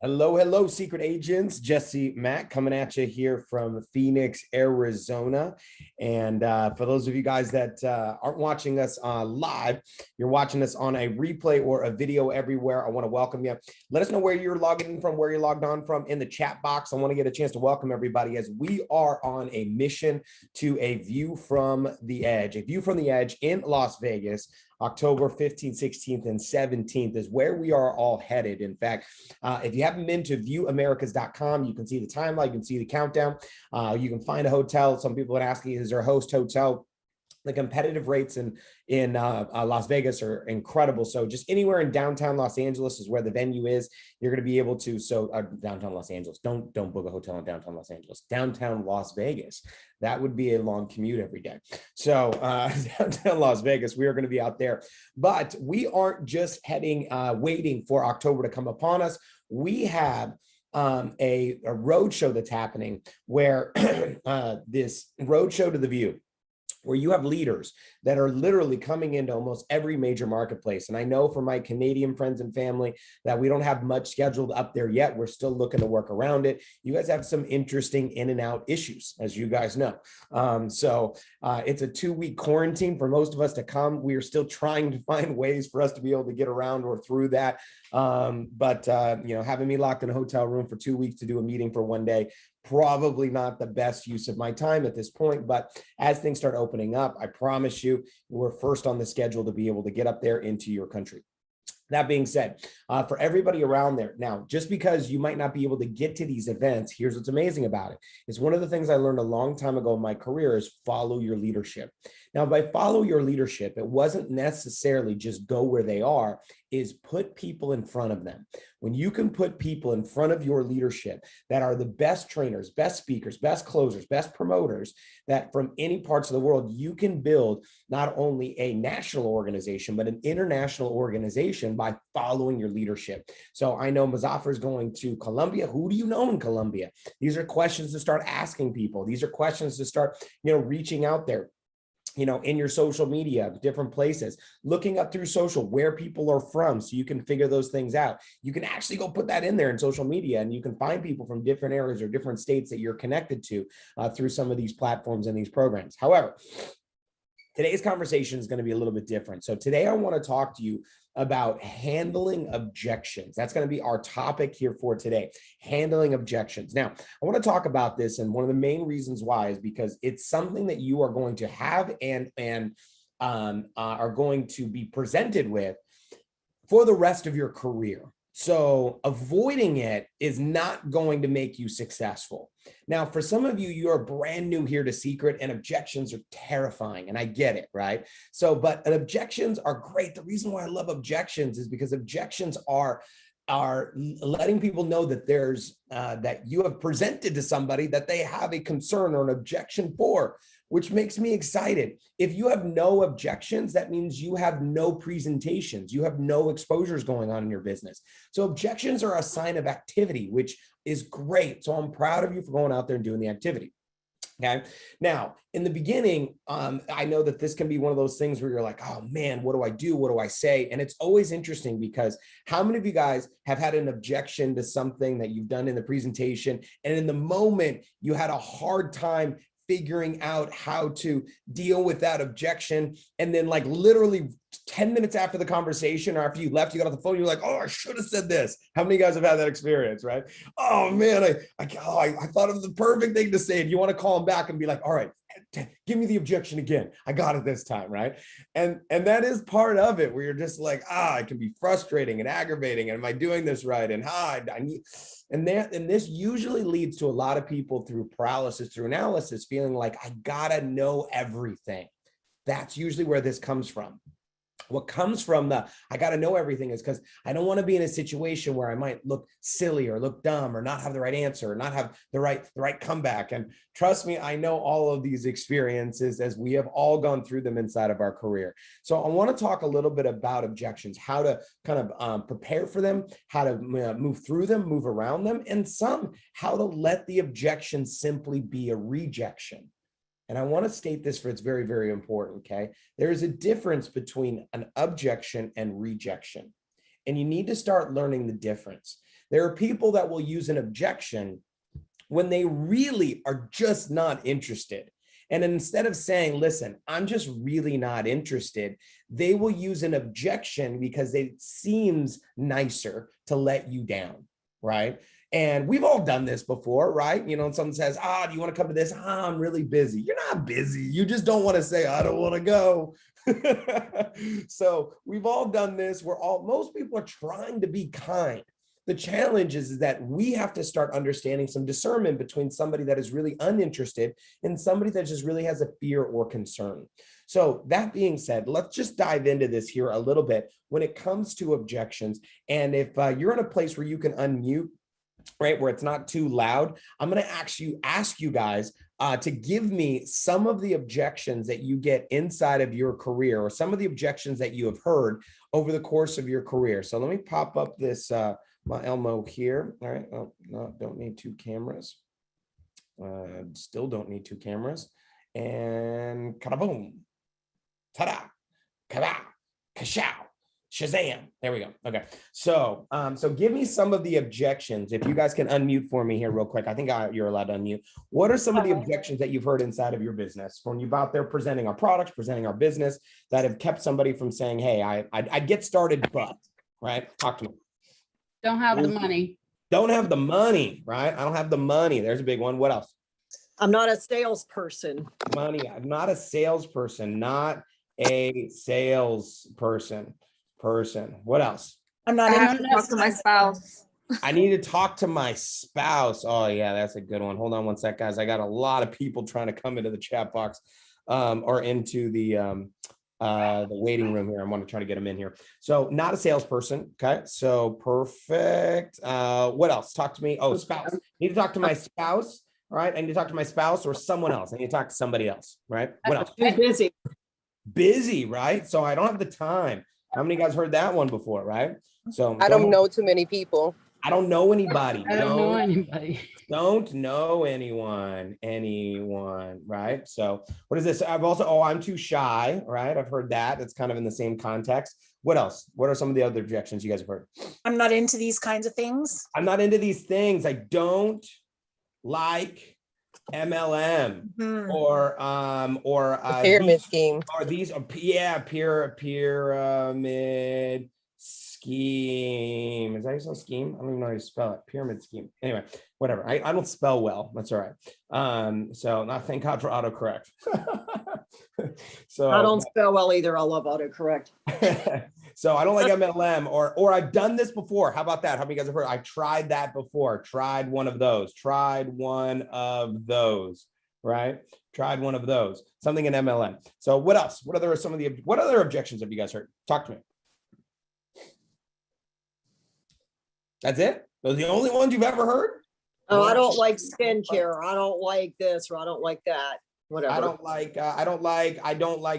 Hello, hello, secret agents. Jesse Mack coming at you here from Phoenix, Arizona. And for those of you guys that aren't watching us live, you're watching us on a replay or a video everywhere. I want to welcome you. Let us know where you're logging in from, where you're logged on from in the chat box. I want to get a chance to welcome everybody as we are on a mission to a view from the edge, in Las Vegas. October 15th, 16th, and 17th is where we are all headed. In fact, if you haven't been to viewamericas.com, you can see the timeline, you can see the countdown. You can find a hotel. Some people are asking, is there a host hotel? The competitive rates in Las Vegas are incredible. So just anywhere in downtown Los Angeles is where the venue is. You're going to be able to. So downtown Los Angeles. Don't book a hotel in downtown Los Angeles. Downtown Las Vegas. That would be a long commute every day. So downtown Las Vegas, we are going to be out there. But we aren't just waiting for October to come upon us. We have a road show that's happening where this road show to the View, where you have leaders that are literally coming into almost every major marketplace. And I know for my Canadian friends and family that we don't have much scheduled up there yet. We're still looking to work around it. You guys have some interesting in and out issues, as you guys know. So it's a 2-week quarantine for most of us to come. We are still trying to find ways for us to be able to get around or through that. But having me locked in a hotel room for 2 weeks to do a meeting for one day, probably not the best use of my time at this point. But as things start opening up, I promise you, we're first on the schedule to be able to get up there into your country. That being said, for everybody around there, now, just because you might not be able to get to these events, here's what's amazing about it. It's one of the things I learned a long time ago in my career is follow your leadership. Now, by follow your leadership, it wasn't necessarily just go where they are, is put people in front of them. When you can put people in front of your leadership that are the best trainers, best speakers, best closers, best promoters, that from any parts of the world, you can build not only a national organization, but an international organization by following your leadership. So I know Muzaffar is going to Colombia. Who do you know in Colombia? These are questions to start asking people. These are questions to start, reaching out there. In your social media, different places, looking up through social where people are from so you can figure those things out. You can actually go put that in there in social media, and you can find people from different areas or different states that you're connected to through some of these platforms and these programs. However, today's conversation is going to be a little bit different. So today I want to talk to you about handling objections. That's going to be our topic here for today, handling objections. Now, I want to talk about this, and one of the main reasons why is because it's something that you are going to have and are going to be presented with for the rest of your career. So avoiding it is not going to make you successful. Now, for some of you, you are brand new here to Secret, and objections are terrifying, and I get it, right? So, but objections are great. The reason why I love objections is because objections are letting people know that there's that you have presented to somebody that they have a concern or an objection for, which makes me excited. If you have no objections, that means you have no presentations, you have no exposures going on in your business. So objections are a sign of activity, which is great. So I'm proud of you for going out there and doing the activity. Okay. Now, in the beginning, I know that this can be one of those things where you're like, oh man, what do I do? What do I say? And it's always interesting because how many of you guys have had an objection to something that you've done in the presentation, and in the moment you had a hard time figuring out how to deal with that objection, and then like literally 10 minutes after the conversation or after you left, you got off the phone, you're like, oh, I should have said this. How many guys have had that experience, right? Oh man, I thought of the perfect thing to say. And you want to call them back and be like, all right, give me the objection again. I got it this time, right? And that is part of it, where you're just like, it can be frustrating and aggravating. And am I doing this right? And I need, and this usually leads to a lot of people through paralysis, through analysis, feeling like I gotta know everything. That's usually where this comes from. What comes from the I got to know everything is because I don't want to be in a situation where I might look silly or look dumb or not have the right answer or not have the right comeback. And trust me, I know all of these experiences as we have all gone through them inside of our career. So I want to talk a little bit about objections, how to kind of prepare for them, how to move through them, move around them, and how to let the objection simply be a rejection. And I want to state this, for it's very, very important, okay? There is a difference between an objection and rejection. and you need to start learning the difference. There are people that will use an objection when they really are just not interested. And instead of saying, listen, I'm just really not interested, they will use an objection because it seems nicer to let you down, right? And we've all done this before, right? You know, when someone says, do you want to come to this? I'm really busy. You're not busy. You just don't want to say, I don't want to go. So we've all done this. Most people are trying to be kind. The challenge is that we have to start understanding some discernment between somebody that is really uninterested and somebody that just really has a fear or concern. So that being said, let's just dive into this here a little bit when it comes to objections. And if you're in a place where you can unmute, right, where it's not too loud, I'm going to ask you guys to give me some of the objections that you get inside of your career, or some of the objections that you have heard over the course of your career. So let me pop up this my Elmo here. All right. Oh, no, don't need two cameras. Still don't need two cameras. And kada-boom, ta-da, ka-ba, ka-show, Shazam. There we go. Okay. So, so give me some of the objections. If you guys can unmute for me here real quick. I think you're allowed to unmute. What are some of the objections that you've heard inside of your business when you're out there presenting our products, presenting our business, that have kept somebody from saying, hey, I'd get started, but, right? Talk to me. Don't have the money. Don't have the money, right? I don't have the money. There's a big one. What else? I'm not a salesperson. Money. I'm not a salesperson. Not a salesperson. What else? I'm not. I don't talk to my spouse. I need to talk to my spouse. Oh yeah, that's a good one. Hold on one sec, guys. I got a lot of people trying to come into the chat box, or into the waiting room here. I want to try to get them in here. So not a salesperson. Okay. So perfect. What else? Talk to me. Oh, spouse. I need to talk to my spouse. All right. I need to talk to my spouse or someone else. I need to talk to somebody else. Right. What else? Too busy. Busy. Right. So I don't have the time. How many of you guys heard that one before? Right. So I don't know too many people. I don't know anybody. I don't know anybody. Don't know anyone, right? So what is this? I'm too shy, right? I've heard that. It's kind of in the same context. What else? What are some of the other objections you guys have heard? I'm not into these kinds of things. I'm not into these things. I don't like MLM or Pyramid scheme. Or these are pyramid scheme. Is that how you spell scheme? I don't even know how you spell it. Pyramid scheme. Anyway, whatever. I don't spell well. That's all right. So not, thank God for autocorrect. So I don't spell well either. I love autocorrect. So I don't like MLM or I've done this before. How about that? How many of you guys have heard? I tried that before. Tried one of those. Right? Tried one of those. Something in MLM. So what else? What other objections have you guys heard? Talk to me. That's it? Those are the only ones you've ever heard? Oh, I don't like skincare. I don't like this, or I don't like that. Whatever. I don't like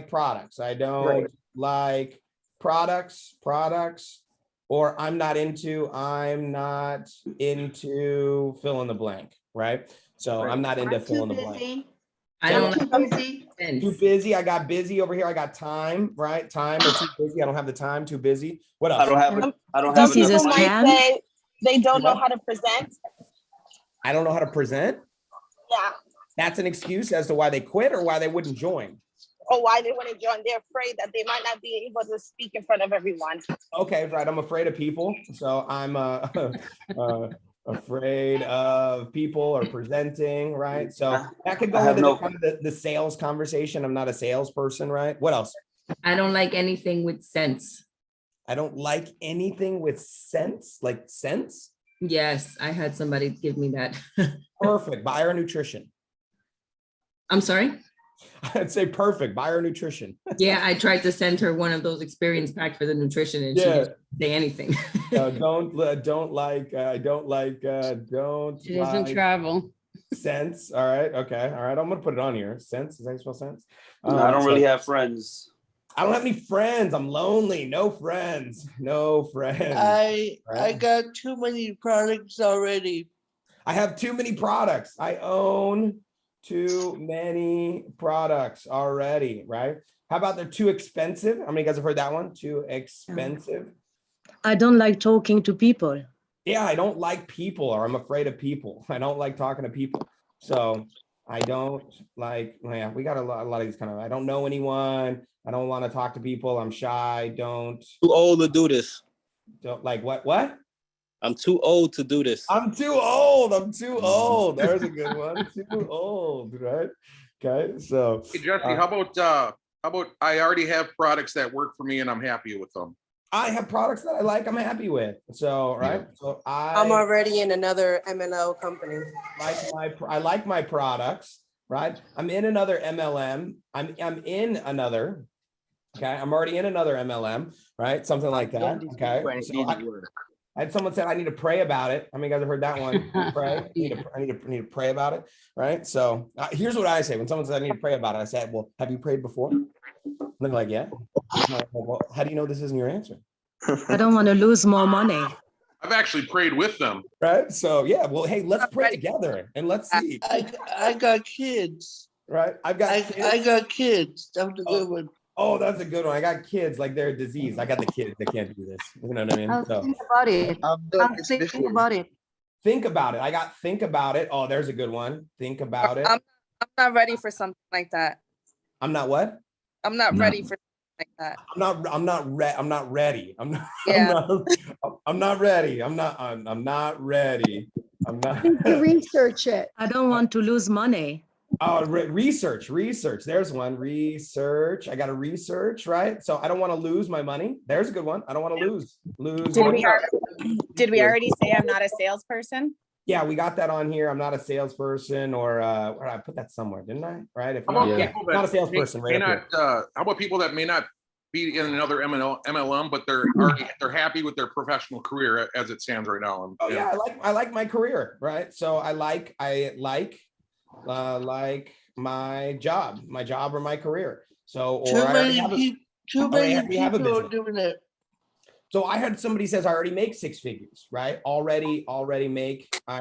products. I don't like products, or I'm not into fill in the blank, right? So I'm not into fill in the blank. I don't Too busy. Too busy. I got busy over here. I got time, right? Time or too busy. I don't have the time. Too busy. What else? I don't have Some enough people money. might say they don't know how to present. I don't know how to present. Yeah. That's an excuse as to why they quit or why they wouldn't join. Or why they want to join. They're afraid that they might not be able to speak in front of everyone. Okay, right. I'm afraid of people. So I'm afraid of people or presenting, right? So that could go into kind of the sales conversation. I'm not a salesperson, right? What else? I don't like anything with sense. I don't like anything with sense, like sense. Yes, I had somebody give me that. Perfect. Buy our nutrition. I'm sorry? I'd say perfect. Buy our nutrition. Yeah, I tried to send her one of those experience packs for the nutrition and she didn't say anything. She doesn't travel. Sense. All right. Okay. All right. I'm going to put it on here. Sense. Does that spell sense? I don't really have friends. I don't have any friends. I'm lonely. No friends. I got too many products already. I have too many products. I own too many products already, right? How about they're too expensive? How many of you guys have heard that one? Too expensive. I don't like talking to people. Yeah, I don't like people, or I'm afraid of people. I don't like talking to people. So I don't like, yeah, we got a lot of these kind of, I don't know anyone. I don't want to talk to people. I'm shy. Don't Too old to do this. like what? I'm too old to do this. I'm too old. I'm too old. There's a good one. Too old, right? Okay. So Hey, Jesse, how about I already have products that work for me and I'm happy with them. I have products that I like, I'm happy with. So, right. So I'm already in another MLO company. I like my products, right? I'm in another MLM. I'm in another, okay. I'm already in another MLM, right? Something like that. Okay. So I had someone said I need to pray about it. How many guys have heard that one? Pray. I need to pray about it, right? So here's what I say when someone says I need to pray about it. I said, well, have you prayed before? They're like, yeah. Like, well, how do you know this isn't your answer? I don't want to lose more money. I've actually prayed with them. Right. So yeah. Well, hey, let's pray together and let's see. I got kids. Right. I got kids. That was a good one. Oh, that's a good one. I got kids like they're a disease. I got the kids that can't do this. You know what I mean? So, Think about it. Think about it. think about it. I got think about it. Oh, there's a good one. Think about it. I'm not ready for something like that. I'm not what? I'm not ready for something like that. I'm not ready. I'm not ready. I'm not ready. I'm not ready. I'm not Research it. I don't want to lose money. Oh, research. There's one. Research. I got to research, right? So I don't want to lose my money. There's a good one. I don't want to lose. Did we already say I'm not a salesperson? Yeah, we got that on here. I'm not a salesperson, or I put that somewhere, didn't I? Right? If How not, about people that not a salesperson, may right? not, how about people that may not be in another MLM, but they're happy with their professional career as it stands right now? Oh yeah, I like my career, right? So I like my job or my career. So or Too I many have a people are business. doing it. So I had somebody says I already make six figures, right? I already make I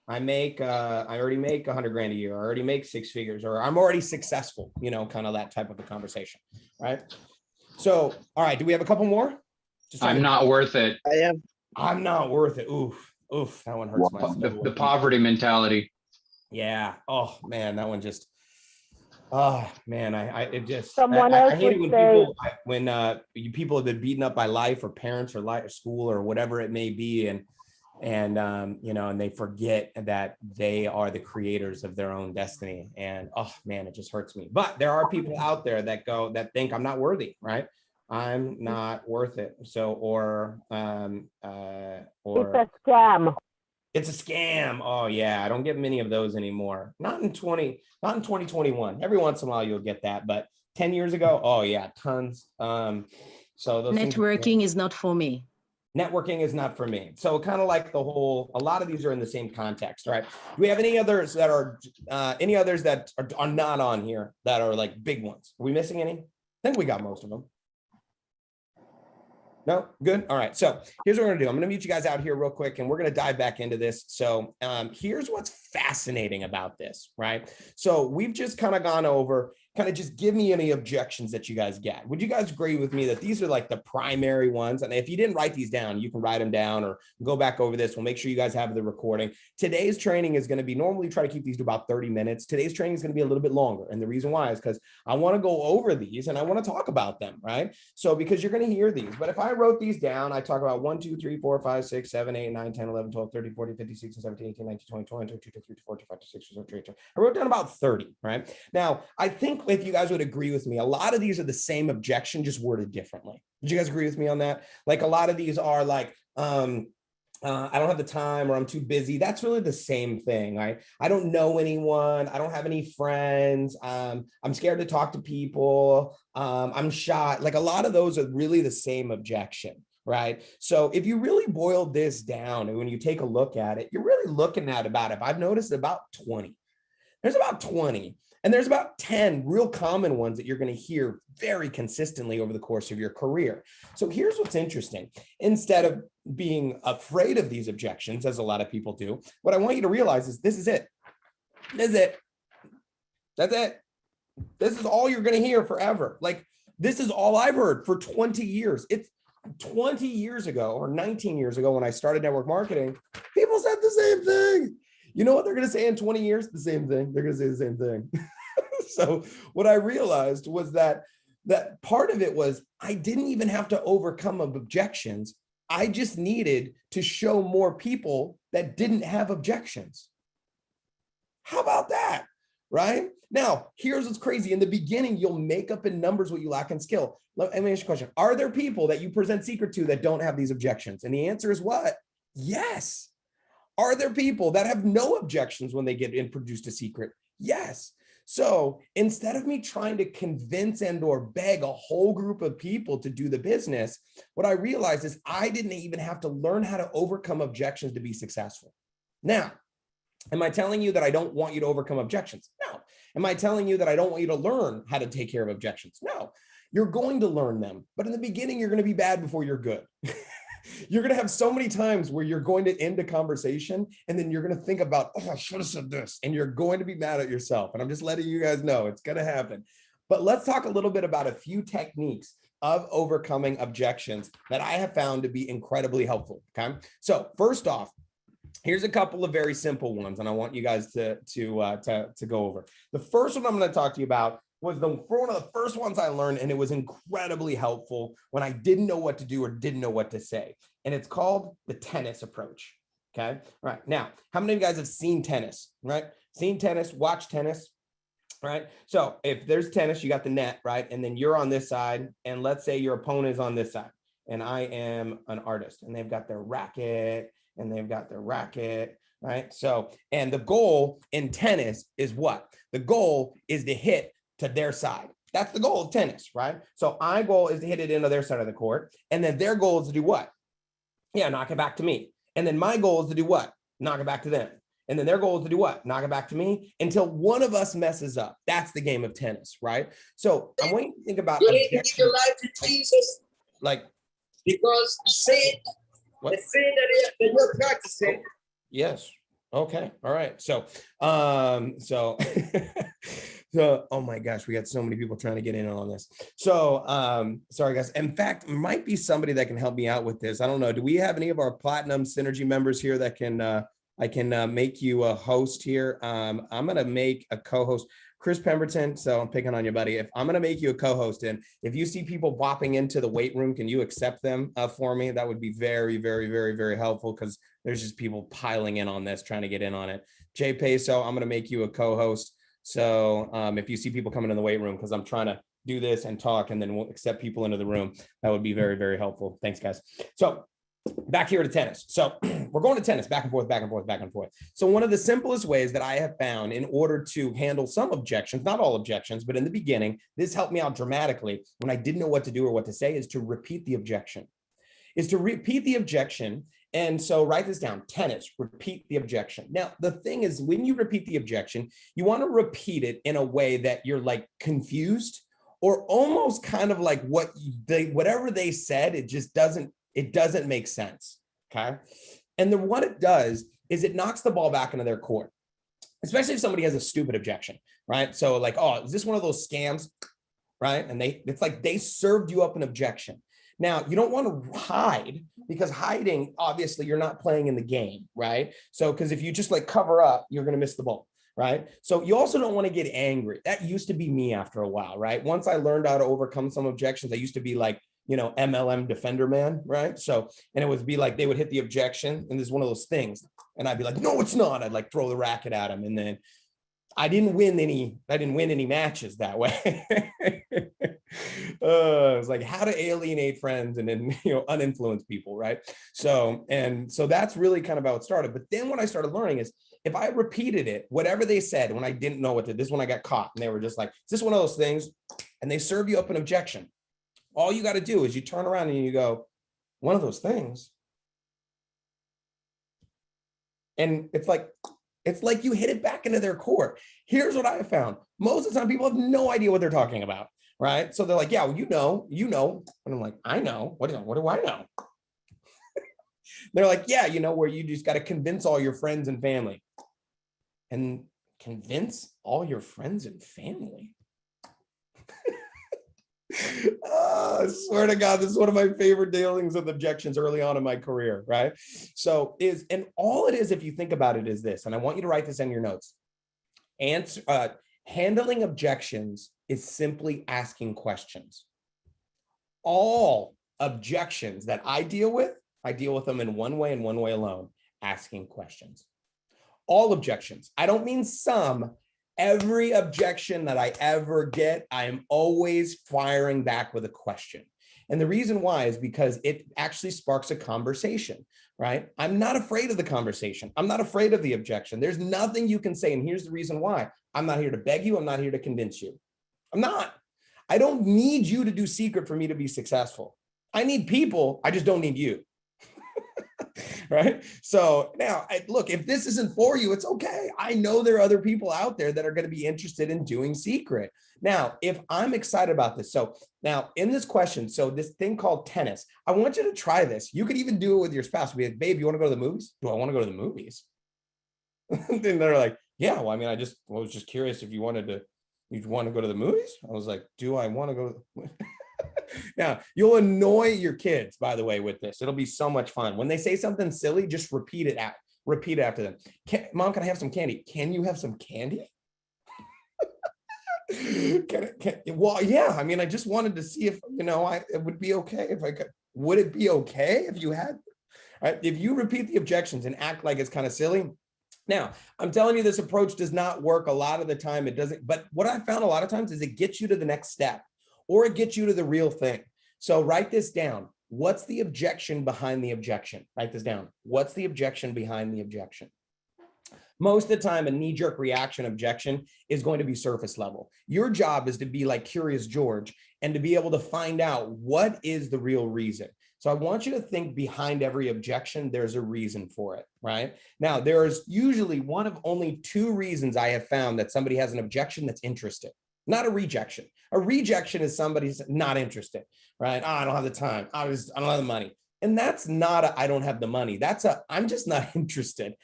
already make 100 grand a year. I already make six figures, or I'm already successful, you know, kind of that type of a conversation, right? So, all right, do we have a couple more? I'm not worth it. I'm not worth it. Oof, that one hurts my soul. The poverty mentality. Yeah. Oh man, that one just. Oh man, I hate it when people have been beaten up by life or parents or life or school or whatever it may be, and you know, and they forget that they are the creators of their own destiny. And oh man, it just hurts me. But there are people out there that think I'm not worthy, right? I'm not worth it. So or it's a scam. It's a scam. Oh yeah, I don't get many of those anymore. Not in 2021. Every once in a while you'll get that, but 10 years ago, oh yeah, tons. So those networking is not for me. Networking is not for me. So kind of like a lot of these are in the same context, right? Do we have any others that are not on here that are like big ones? Are we missing any? I think we got most of them. No, good. All right. So here's what we're gonna do. I'm gonna mute you guys out here real quick, and we're gonna dive back into this. So here's what's fascinating about this, right? So we've just kind of gone over, just give me any objections that you guys get. Would you guys agree with me that these are like the primary ones? And if you didn't write these down, you can write them down or go back over this. We'll make sure you guys have the recording. Today's training is going to be, normally try to keep these to about 30 minutes. Today's training is going to be a little bit longer. And the reason why is because I want to go over these and I want to talk about them, right? So because you're going to hear these, but if I wrote these down, I talk about 1, 2, 3, 4, 5, 6, 7, 8, 9, 10, 11, 12, 13, 14, 15, 16, 17, 18, 19, 20, 21, 22, 23, 24, 25, 26, 27, 28. I wrote down about 30, right? Now, I think if you guys would agree with me, a lot of these are the same objection, just worded differently. Would you guys agree with me on that? Like a lot of these are like, I don't have the time, or I'm too busy. That's really the same thing, right? I don't know anyone. I don't have any friends. I'm scared to talk to people. I'm shy. Like a lot of those are really the same objection, right? So if you really boil this down and when you take a look at it, you're really looking at about, if I've noticed, about 20. There's about 20. And there's about 10 real common ones that you're going to hear very consistently over the course of your career. So here's what's interesting. Instead of being afraid of these objections, as a lot of people do, what I want you to realize is this is it. This is it. That's it. This is all you're going to hear forever. Like, this is all I've heard for 20 years. 20 years ago or 19 years ago when I started network marketing, people said the same thing. You know what they're going to say in 20 years? The same thing. They're going to say the same thing. So what I realized was that part of it was I didn't even have to overcome objections. I just needed to show more people that didn't have objections. How about that? Right? Now, here's what's crazy. In the beginning, you'll make up in numbers what you lack in skill. Let me ask you a question. Are there people that you present secret to that don't have these objections? And the answer is what? Yes. Are there people that have no objections when they get introduced to secret? Yes. So instead of me trying to convince and or beg a whole group of people to do the business, what I realized is I didn't even have to learn how to overcome objections to be successful. Now, am I telling you that I don't want you to overcome objections? No. Am I telling you that I don't want you to learn how to take care of objections? No. You're going to learn them, but in the beginning, you're going to be bad before you're good. You're going to have so many times where you're going to end a conversation and then you're going to think about, oh, I should have said this, and you're going to be mad at yourself. And I'm just letting you guys know it's going to happen. But let's talk a little bit about a few techniques of overcoming objections that I have found to be incredibly helpful. Okay. So first off, here's a couple of very simple ones, and I want you guys to go over. The first one I'm going to talk to you about was one of the first ones I learned, and it was incredibly helpful when I didn't know what to do or didn't know what to say. And it's called the tennis approach. Okay. All right. Now, how many of you guys have seen tennis, right? Seen tennis, watched tennis, right? So if there's tennis, you got the net, right? And then you're on this side, and let's say your opponent is on this side, and I am an artist, and they've got their racket, right? So, and the goal in tennis is what? The goal is to hit to their side. That's the goal of tennis, right? So my goal is to hit it into their side of the court. And then their goal is to do what? Yeah, knock it back to me. And then my goal is to do what? Knock it back to them. And then their goal is to do what? Knock it back to me until one of us messes up. That's the game of tennis, right? So I want you to think about your life to Jesus. Like, because say what? The sin that you're practicing. Yes. Okay. All right. So, so, oh my gosh, we got so many people trying to get in on this. So, sorry guys. In fact, might be somebody that can help me out with this. I don't know. Do we have any of our Platinum Synergy members here that can, I can make you a host here? I'm going to make a co-host, Chris Pemberton. So I'm picking on you, buddy. If I'm going to make you a co-host, and if you see people bopping into the weight room, can you accept them for me? That would be very, very, very, very helpful, because there's just people piling in on this, trying to get in on it. Jay Peso, I'm going to make you a co-host. So if you see people coming in the weight room, because I'm trying to do this and talk, and then we'll accept people into the room, that would be very, very helpful. Thanks, guys. So back here to tennis. So we're going to tennis, back and forth, back and forth, back and forth. So one of the simplest ways that I have found in order to handle some objections, not all objections, but in the beginning, this helped me out dramatically when I didn't know what to do or what to say, is to repeat the objection. And so write this down: tennis, repeat the objection. Now, the thing is, when you repeat the objection, you want to repeat it in a way that you're like confused, or almost kind of like whatever they said, it just doesn't make sense. Okay. And then what it does is it knocks the ball back into their court, especially if somebody has a stupid objection, right? So like, oh, is this one of those scams? Right. And it's like they served you up an objection. Now, you don't want to hide, because hiding, obviously, you're not playing in the game, right? So, because if you just like cover up, you're going to miss the ball, right? So you also don't want to get angry. That used to be me after a while, right? Once I learned how to overcome some objections, I used to be like, MLM defender man, right? So, and it would be like, they would hit the objection, and this is one of those things. And I'd be like, no, it's not. I'd like throw the racket at him. And then I didn't win any matches that way. It was like how to alienate friends and then, uninfluence people, right? So that's really kind of how it started. But then what I started learning is, if I repeated it, whatever they said, when I didn't know what to, this one I got caught, and they were just like, is this one of those things? And they serve you up an objection. All you got to do is you turn around and you go, one of those things. And it's like you hit it back into their court. Here's what I found. Most of the time, people have no idea what they're talking about, right? So they're like, yeah, well, you know. And I'm like, I know. What do I know? They're like, yeah, where you just got to convince all your friends and family. And convince all your friends and family? I swear to God, this is one of my favorite dealings with objections early on in my career, right? So and all it is, if you think about it, is this, and I want you to write this in your notes. Handling objections is simply asking questions. All objections that I deal with them in one way and one way alone, asking questions. All objections. I don't mean some. Every objection that I ever get, I am always firing back with a question. And the reason why is because it actually sparks a conversation, right? I'm not afraid of the conversation. I'm not afraid of the objection. There's nothing you can say. And here's the reason why. I'm not here to beg you. I'm not here to convince you. I'm not. I don't need you to do secret for me to be successful. I need people. I just don't need you. Right? So now, look, if this isn't for you, it's okay. I know there are other people out there that are going to be interested in doing secret. Now, if I'm excited about this, so now in this question, so this thing called tennis, I want you to try this. You could even do it with your spouse. Be like, babe, you want to go to the movies? Do I want to go to the movies? Then they're like, yeah, well, I mean, I was just curious if you want to go to the movies? I was like, do I want to go? Now, you'll annoy your kids, by the way, with this. It'll be so much fun. When they say something silly, just repeat it after them. Mom, can I have some candy? Can you have some candy? Well, yeah. I mean, I just wanted to see if, it would be okay if I could. Would it be okay if you had? All right. If you repeat the objections and act like it's kind of silly. Now, I'm telling you, this approach does not work a lot of the time. It doesn't. But what I found a lot of times is it gets you to the next step, or it gets you to the real thing. So write this down. What's the objection behind the objection? Write this down. What's the objection behind the objection? Most of the time, a knee-jerk reaction objection is going to be surface level. Your job is to be like Curious George and to be able to find out what is the real reason. So I want you to think behind every objection, there's a reason for it, right? Now, there's usually one of only two reasons I have found that somebody has an objection that's interested, not a rejection. A rejection is somebody's not interested, right? Oh, I don't have the time. I don't have the money. And that's not I don't have the money. That's I'm just not interested,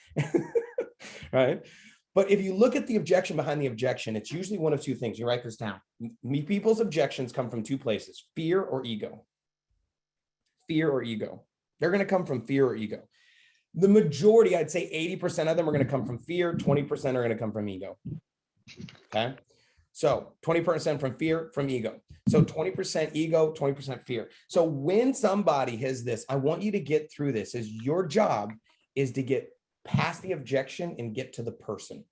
right? But if you look at the objection behind the objection, it's usually one of two things. You write this down. People's objections come from two places, fear or ego. Fear or ego. They're going to come from fear or ego. The majority, I'd say 80% of them are going to come from fear. 20% are going to come from ego. Okay. So 20% from fear, from ego. So 20% ego, 20% fear. So when somebody has this, I want you to get through this. Is your job is to get past the objection and get to the person.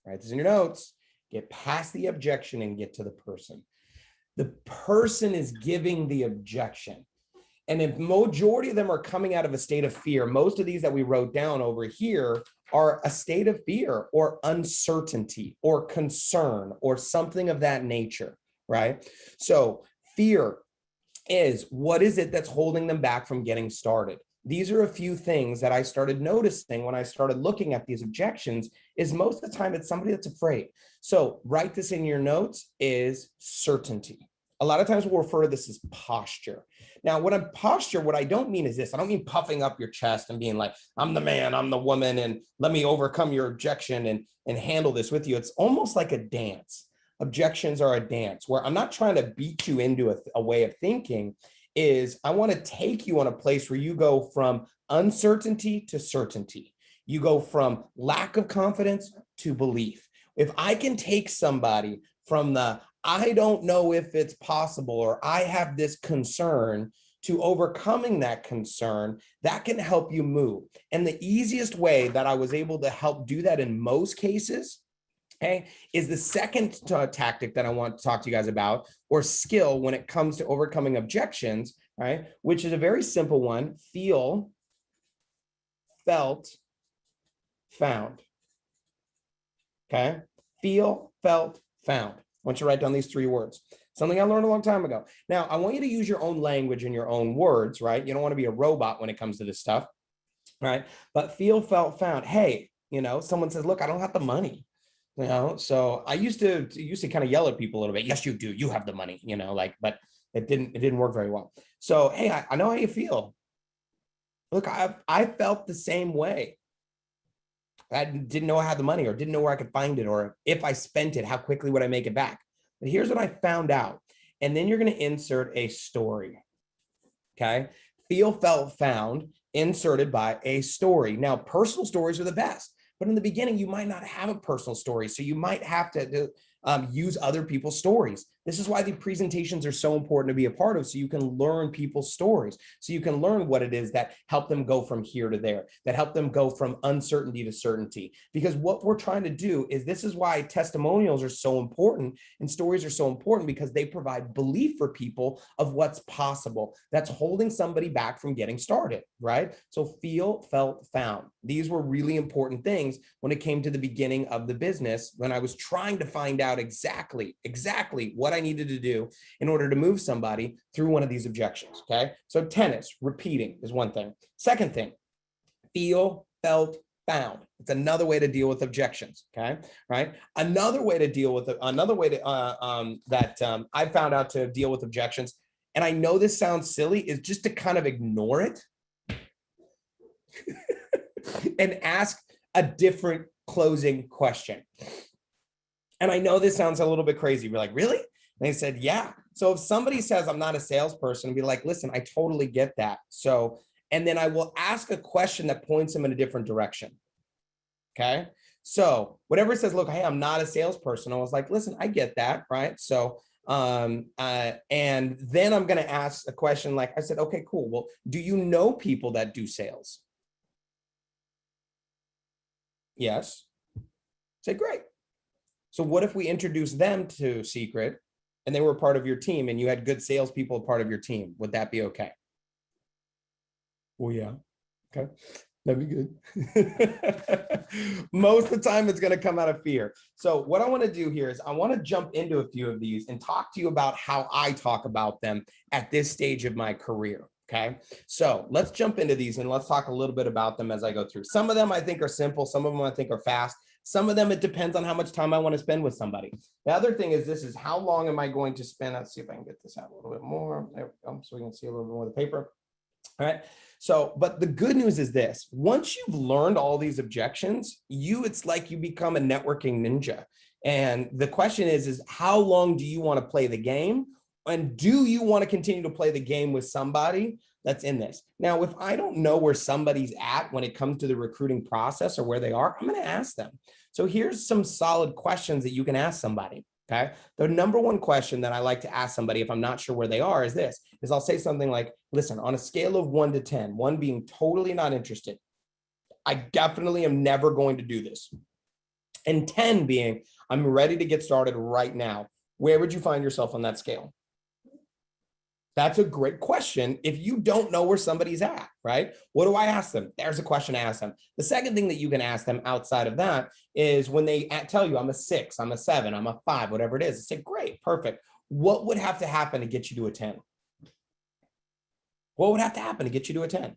Write this in your notes. Get past the objection and get to the person. The person is giving the objection. And if majority of them are coming out of a state of fear, most of these that we wrote down over here are a state of fear or uncertainty or concern or something of that nature, right? So fear is, what is it that's holding them back from getting started? These are a few things that I started noticing when I started looking at these objections, is most of the time it's somebody that's afraid. So write this in your notes, is certainty. A lot of times we'll refer to this as posture. Now, what I don't mean is this. I don't mean puffing up your chest and being like, I'm the man, I'm the woman, and let me overcome your objection and handle this with you. It's almost like a dance. Objections are a dance where I'm not trying to beat you into a way of thinking. Is I want to take you on a place where you go from uncertainty to certainty. You go from lack of confidence to belief. If I can take somebody from the I don't know if it's possible or I have this concern to overcoming that concern, that can help you move. And the easiest way that I was able to help do that in most cases, okay, is the second tactic that I want to talk to you guys about, or skill when it comes to overcoming objections, right? Which is a very simple one: feel, felt, found. Okay, feel, felt, found. I want you to write down these three words. Something I learned a long time ago. Now, I want you to use your own language and your own words, right? You don't want to be a robot when it comes to this stuff, right? But feel, felt, found. Hey, someone says, look, I don't have the money. So I used to kind of yell at people a little bit. Yes, you do. You have the money, but it didn't work very well. So, hey, I know how you feel. Look, I felt the same way. I didn't know I had the money, or didn't know where I could find it, or if I spent it, how quickly would I make it back? But here's what I found out and then you're going to insert a story. Okay. Feel, felt, found, inserted by a story. Now, personal stories are the best, but in the beginning, you might not have a personal story. So you might have to use other people's stories. This is why the presentations are so important to be a part of, so you can learn people's stories, so you can learn what it is that helped them go from here to there, that helped them go from uncertainty to certainty. Because what we're trying to do is, this is why testimonials are so important and stories are so important, because they provide belief for people of what's possible. That's holding somebody back from getting started, right? So feel, felt, found. These were really important things when it came to the beginning of the business, when I was trying to find out exactly what I needed to do in order to move somebody through one of these objections. Okay. So tennis, repeating is one thing. Second thing, feel, felt, found. It's another way to deal with objections. Okay. Right. Another way to deal with I found out to deal with objections. And I know this sounds silly, is just to kind of ignore it and ask a different closing question. And I know this sounds a little bit crazy. We're like, really? And they said, yeah. So if somebody says, I'm not a salesperson, be like, listen, I totally get that. So, and then I will ask a question that points them in a different direction. Okay. So whatever it says, look, hey, I'm not a salesperson. I was like, listen, I get that. Right. So, and then I'm going to ask a question. Like I said, okay, cool. Well, do you know people that do sales? Yes. Say, great. So what if we introduce them to Secret and they were part of your team and you had good salespeople part of your team? Would that be okay? Well, yeah. Okay. That'd be good. Most of the time it's going to come out of fear. So what I want to do here is I want to jump into a few of these and talk to you about how I talk about them at this stage of my career. Okay. So let's jump into these and let's talk a little bit about them as I go through. Some of them I think are simple. Some of them I think are fast. Some of them, it depends on how much time I want to spend with somebody. The other thing is, this is how long am I going to spend? Let's see if I can get this out a little bit more. There we go. So we can see a little bit more of the paper. All right. So, but the good news is this: once you've learned all these objections, it's like you become a networking ninja. And the question is how long do you want to play the game? And do you want to continue to play the game with somebody that's in this? Now, if I don't know where somebody's at when it comes to the recruiting process or where they are, I'm going to ask them. So here's some solid questions that you can ask somebody. Okay. The number one question that I like to ask somebody if I'm not sure where they are is this, is I'll say something like, listen, on a scale of 1 to 10, 1 being totally not interested, I definitely am never going to do this. And 10 being, I'm ready to get started right now. Where would you find yourself on that scale? That's a great question if you don't know where somebody's at, right? What do I ask them? There's a question to ask them. The second thing that you can ask them outside of that is when they tell you, I'm a 6, I'm a 7, I'm a 5, whatever it is. Say, great, perfect. What would have to happen to get you to a 10? What would have to happen to get you to a 10?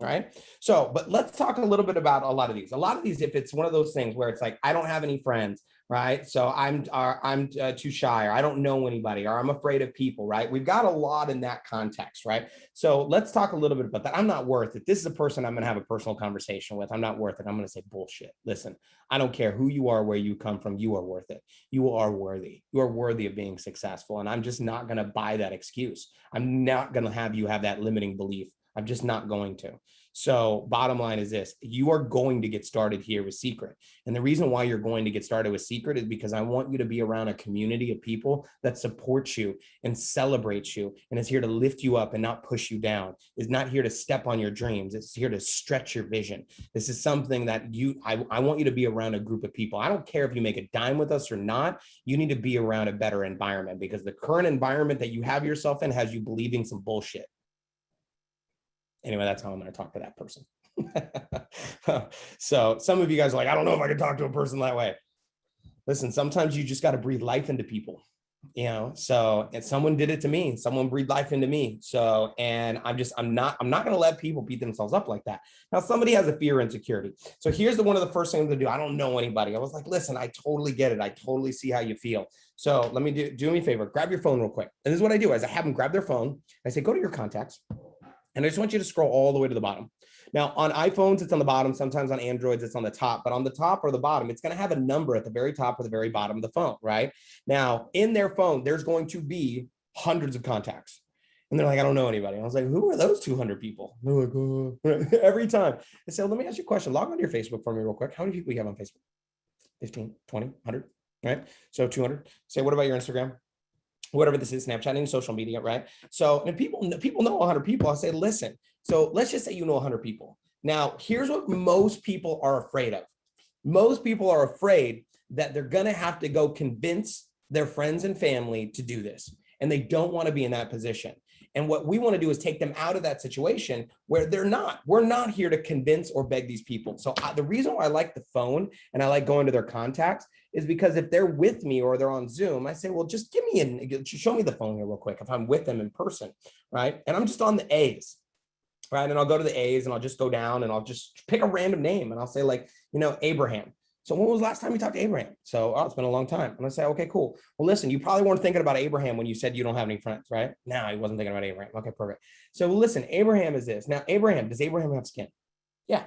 Right? So, but let's talk a little bit about a lot of these. A lot of these, if it's one of those things where it's like, I don't have any friends, right? So I'm too shy, or I don't know anybody, or I'm afraid of people, right? We've got a lot in that context, right? So let's talk a little bit about that. I'm not worth it. This is a person I'm going to have a personal conversation with. I'm not worth it. I'm going to say bullshit. Listen, I don't care who you are, where you come from. You are worth it. You are worthy. You are worthy of being successful. And I'm just not going to buy that excuse. I'm not going to have you have that limiting belief. I'm just not going to. So bottom line is this: you are going to get started here with Secret. And the reason why you're going to get started with Secret is because I want you to be around a community of people that support you and celebrate you and is here to lift you up and not push you down. Is not here to step on your dreams. It's here to stretch your vision. This is something that I want you to be around a group of people. I don't care if you make a dime with us or not. You need to be around a better environment, because the current environment that you have yourself in has you believing some bullshit. Anyway, that's how I'm going to talk to that person. So some of you guys are like, I don't know if I can talk to a person that way. Listen, sometimes you just got to breathe life into people, you know? So, and someone did it to me. Someone breathed life into me. So, and I'm not going to let people beat themselves up like that. Now, somebody has a fear or insecurity. So here's one of the first things to do. I don't know anybody. I was like, listen, I totally get it. I totally see how you feel. So let me do me a favor, grab your phone real quick. And this is what I do is I have them grab their phone. I say, go to your contacts. And I just want you to scroll all the way to the bottom. Now on iPhones, it's on the bottom. Sometimes on Androids, it's on the top, but on the top or the bottom, it's going to have a number at the very top or the very bottom of the phone, right? Now in their phone, there's going to be hundreds of contacts. And they're like, I don't know anybody. And I was like, who are those 200 people? And they're like, oh. Every time. I said, let me ask you a question. Log on to your Facebook for me real quick. How many people you have on Facebook? 15, 20, 100, right? So 200. Say, what about your Instagram? Whatever this is, Snapchat, any social media, right? So and people know 100 people. I say, listen, so let's just say you know 100 people. Now, here's what most people are afraid of. Most people are afraid that they're going to have to go convince their friends and family to do this. And they don't want to be in that position. And what we want to do is take them out of that situation where they're not. We're not here to convince or beg these people. So the reason why I like the phone and I like going to their contacts is because if they're with me or they're on Zoom, I say, well, just show me the phone here real quick if I'm with them in person, right? And I'm just on the A's, right? And I'll go to the A's and I'll just go down and I'll just pick a random name and I'll say like, Abraham. So when was the last time you talked to Abraham? So, it's been a long time. And I say, okay, cool. Well, listen, you probably weren't thinking about Abraham when you said you don't have any friends, right? No, he wasn't thinking about Abraham. Okay, perfect. So listen, Abraham is this. Now, does Abraham have skin? Yeah.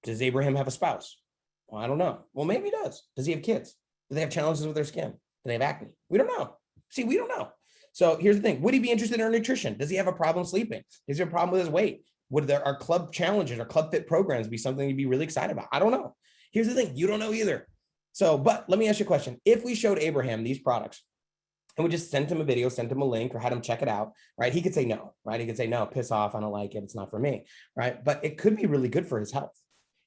Does Abraham have a spouse? Well, I don't know. Well, maybe he does. Does he have kids? Do they have challenges with their skin? Do they have acne? We don't know. See, we don't know. So here's the thing. Would he be interested in our nutrition? Does he have a problem sleeping? Does he have a problem with his weight? Would our club challenges or club fit programs be something you'd be really excited about? I don't know. Here's the thing. You don't know either. So, but let me ask you a question. If we showed Abraham these products and we just sent him a video, sent him a link or had him check it out, right? He could say no, right? He could say, no, piss off. I don't like it. It's not for me, right? But it could be really good for his health.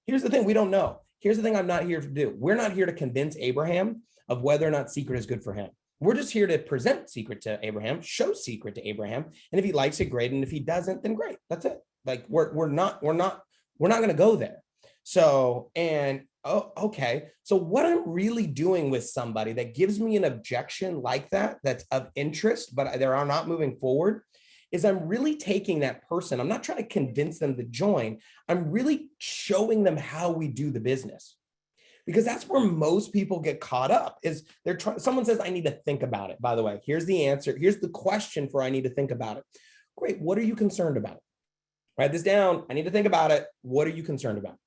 Here's the thing. We don't know. Here's the thing I'm not here to do. We're not here to convince Abraham of whether or not Secret is good for him. We're just here to present Secret to Abraham, show Secret to Abraham. And if he likes it, great. And if he doesn't, then great. That's it. Like we're not going to go there. So, okay. So what I'm really doing with somebody that gives me an objection like that, that's of interest, but they are not moving forward, is I'm really taking that person. I'm not trying to convince them to join. I'm really showing them how we do the business. Because that's where most people get caught up is someone says, I need to think about it. By the way, here's the answer. Here's the question for I need to think about it. Great. What are you concerned about? Write this down. I need to think about it. What are you concerned about?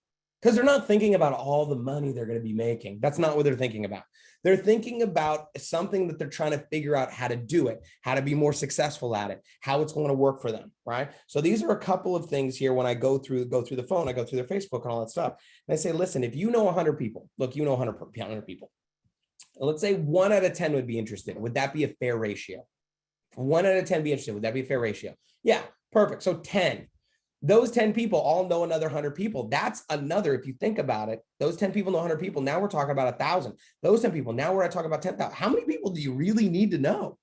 Because they're not thinking about all the money they're going to be making. That's not what they're thinking about. They're thinking about something that they're trying to figure out how to do it, how to be more successful at it, how it's going to work for them, right? So these are a couple of things here when I go through the phone, I go through their Facebook and all that stuff. And I say, listen, if you know 100 people, look, you know 100 people. Let's say 1 out of 10 would be interested. Would that be a fair ratio? 1 out of 10 be interested. Would that be a fair ratio? Yeah, perfect. So 10. Those 10 people all know another 100 people. That's another, if you think about it, those 10 people know 100 people. Now we're talking about 1,000. Those 10 people, now we're talking about 10,000. How many people do you really need to know?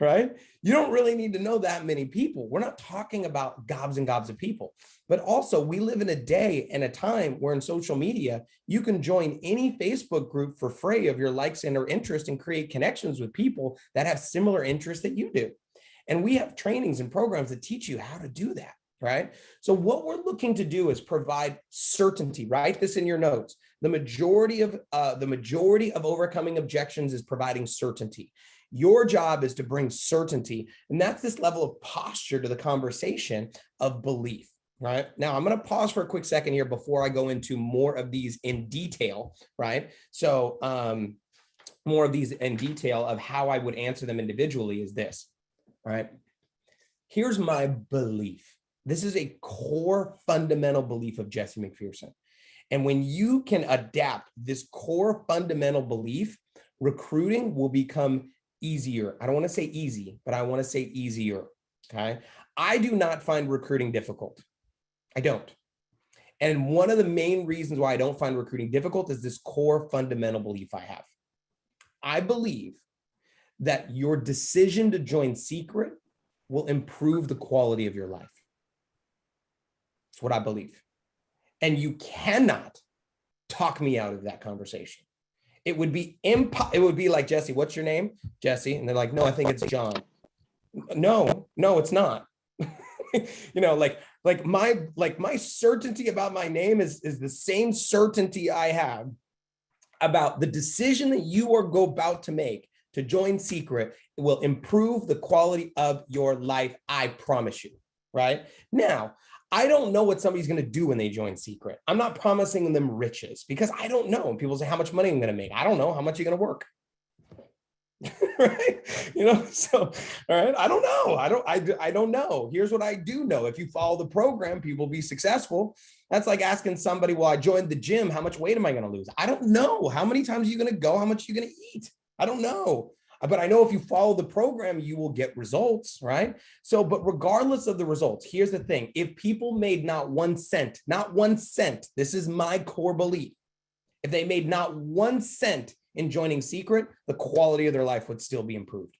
Right? You don't really need to know that many people. We're not talking about gobs and gobs of people. But also, we live in a day and a time where in social media, you can join any Facebook group for free of your likes and or interest and create connections with people that have similar interests that you do. And we have trainings and programs that teach you how to do that. Right? So what we're looking to do is provide certainty. Write this in your notes. The majority of overcoming objections is providing certainty. Your job is to bring certainty. And that's this level of posture to the conversation of belief. Right? Now, I'm going to pause for a quick second here before I go into more of these in detail. Right? So more of these in detail of how I would answer them individually is this. Right? Here's my belief. This is a core fundamental belief of Jesse Macpherson. And when you can adapt this core fundamental belief, recruiting will become easier. I don't want to say easy, but I want to say easier. Okay. I do not find recruiting difficult. I don't. And one of the main reasons why I don't find recruiting difficult is this core fundamental belief I have. I believe that your decision to join Secret will improve the quality of your life. That's what I believe. And you cannot talk me out of that conversation. It would be it would be like, Jesse, what's your name? Jesse. And they're like, no, I think it's John. No, it's not. like my certainty about my name is the same certainty I have about the decision that you are about to make to join Secret. It will improve the quality of your life. I promise you. right? Now, I don't know what somebody's going to do when they join Secret. I'm not promising them riches because I don't know. And people say, how much money I'm going to make? I don't know. How much you're going to work? Right? So, all right. I don't know. I don't know. Here's what I do know. If you follow the program, people will be successful. That's like asking somebody, well, I joined the gym. How much weight am I going to lose? I don't know. How many times are you going to go? How much are you going to eat? I don't know. But I know if you follow the program, you will get results, right? So, but regardless of the results, here's the thing. If people made not 1 cent, this is my core belief. If they made not 1 cent in joining Secret, the quality of their life would still be improved.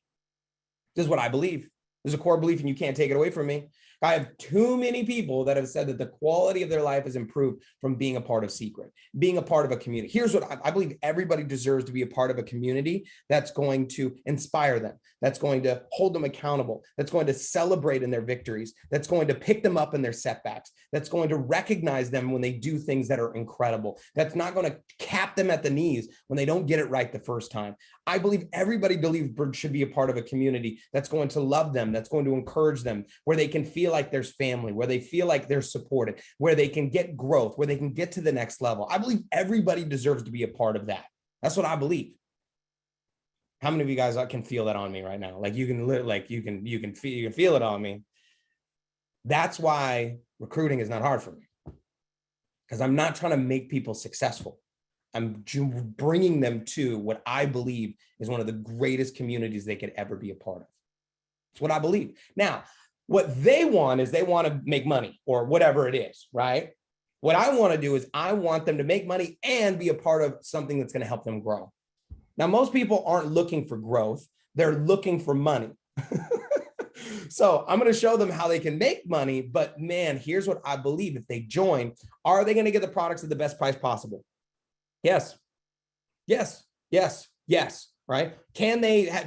This is what I believe. There's a core belief and you can't take it away from me. I have too many people that have said that the quality of their life is improved from being a part of Secret, being a part of a community. Here's what I believe: everybody deserves to be a part of a community that's going to inspire them, that's going to hold them accountable, that's going to celebrate in their victories, that's going to pick them up in their setbacks, that's going to recognize them when they do things that are incredible, that's not going to cap them at the knees when they don't get it right the first time. I believe everybody should be a part of a community that's going to love them, that's going to encourage them, where they can feel like there's family, where they feel like they're supported, where they can get growth, where they can get to the next level. I believe everybody deserves to be a part of that. That's what I believe. How many of you guys can feel that on me right now? Like you can feel it on me. That's why recruiting is not hard for me, because I'm not trying to make people successful. I'm bringing them to what I believe is one of the greatest communities they could ever be a part of. It's what I believe. Now, what they want is they want to make money or whatever it is, right? What I want to do is I want them to make money and be a part of something that's going to help them grow. Now, most people aren't looking for growth. They're looking for money. So I'm going to show them how they can make money. But man, here's what I believe. If they join, are they going to get the products at the best price possible? Yes. Yes. Yes. Yes. Right?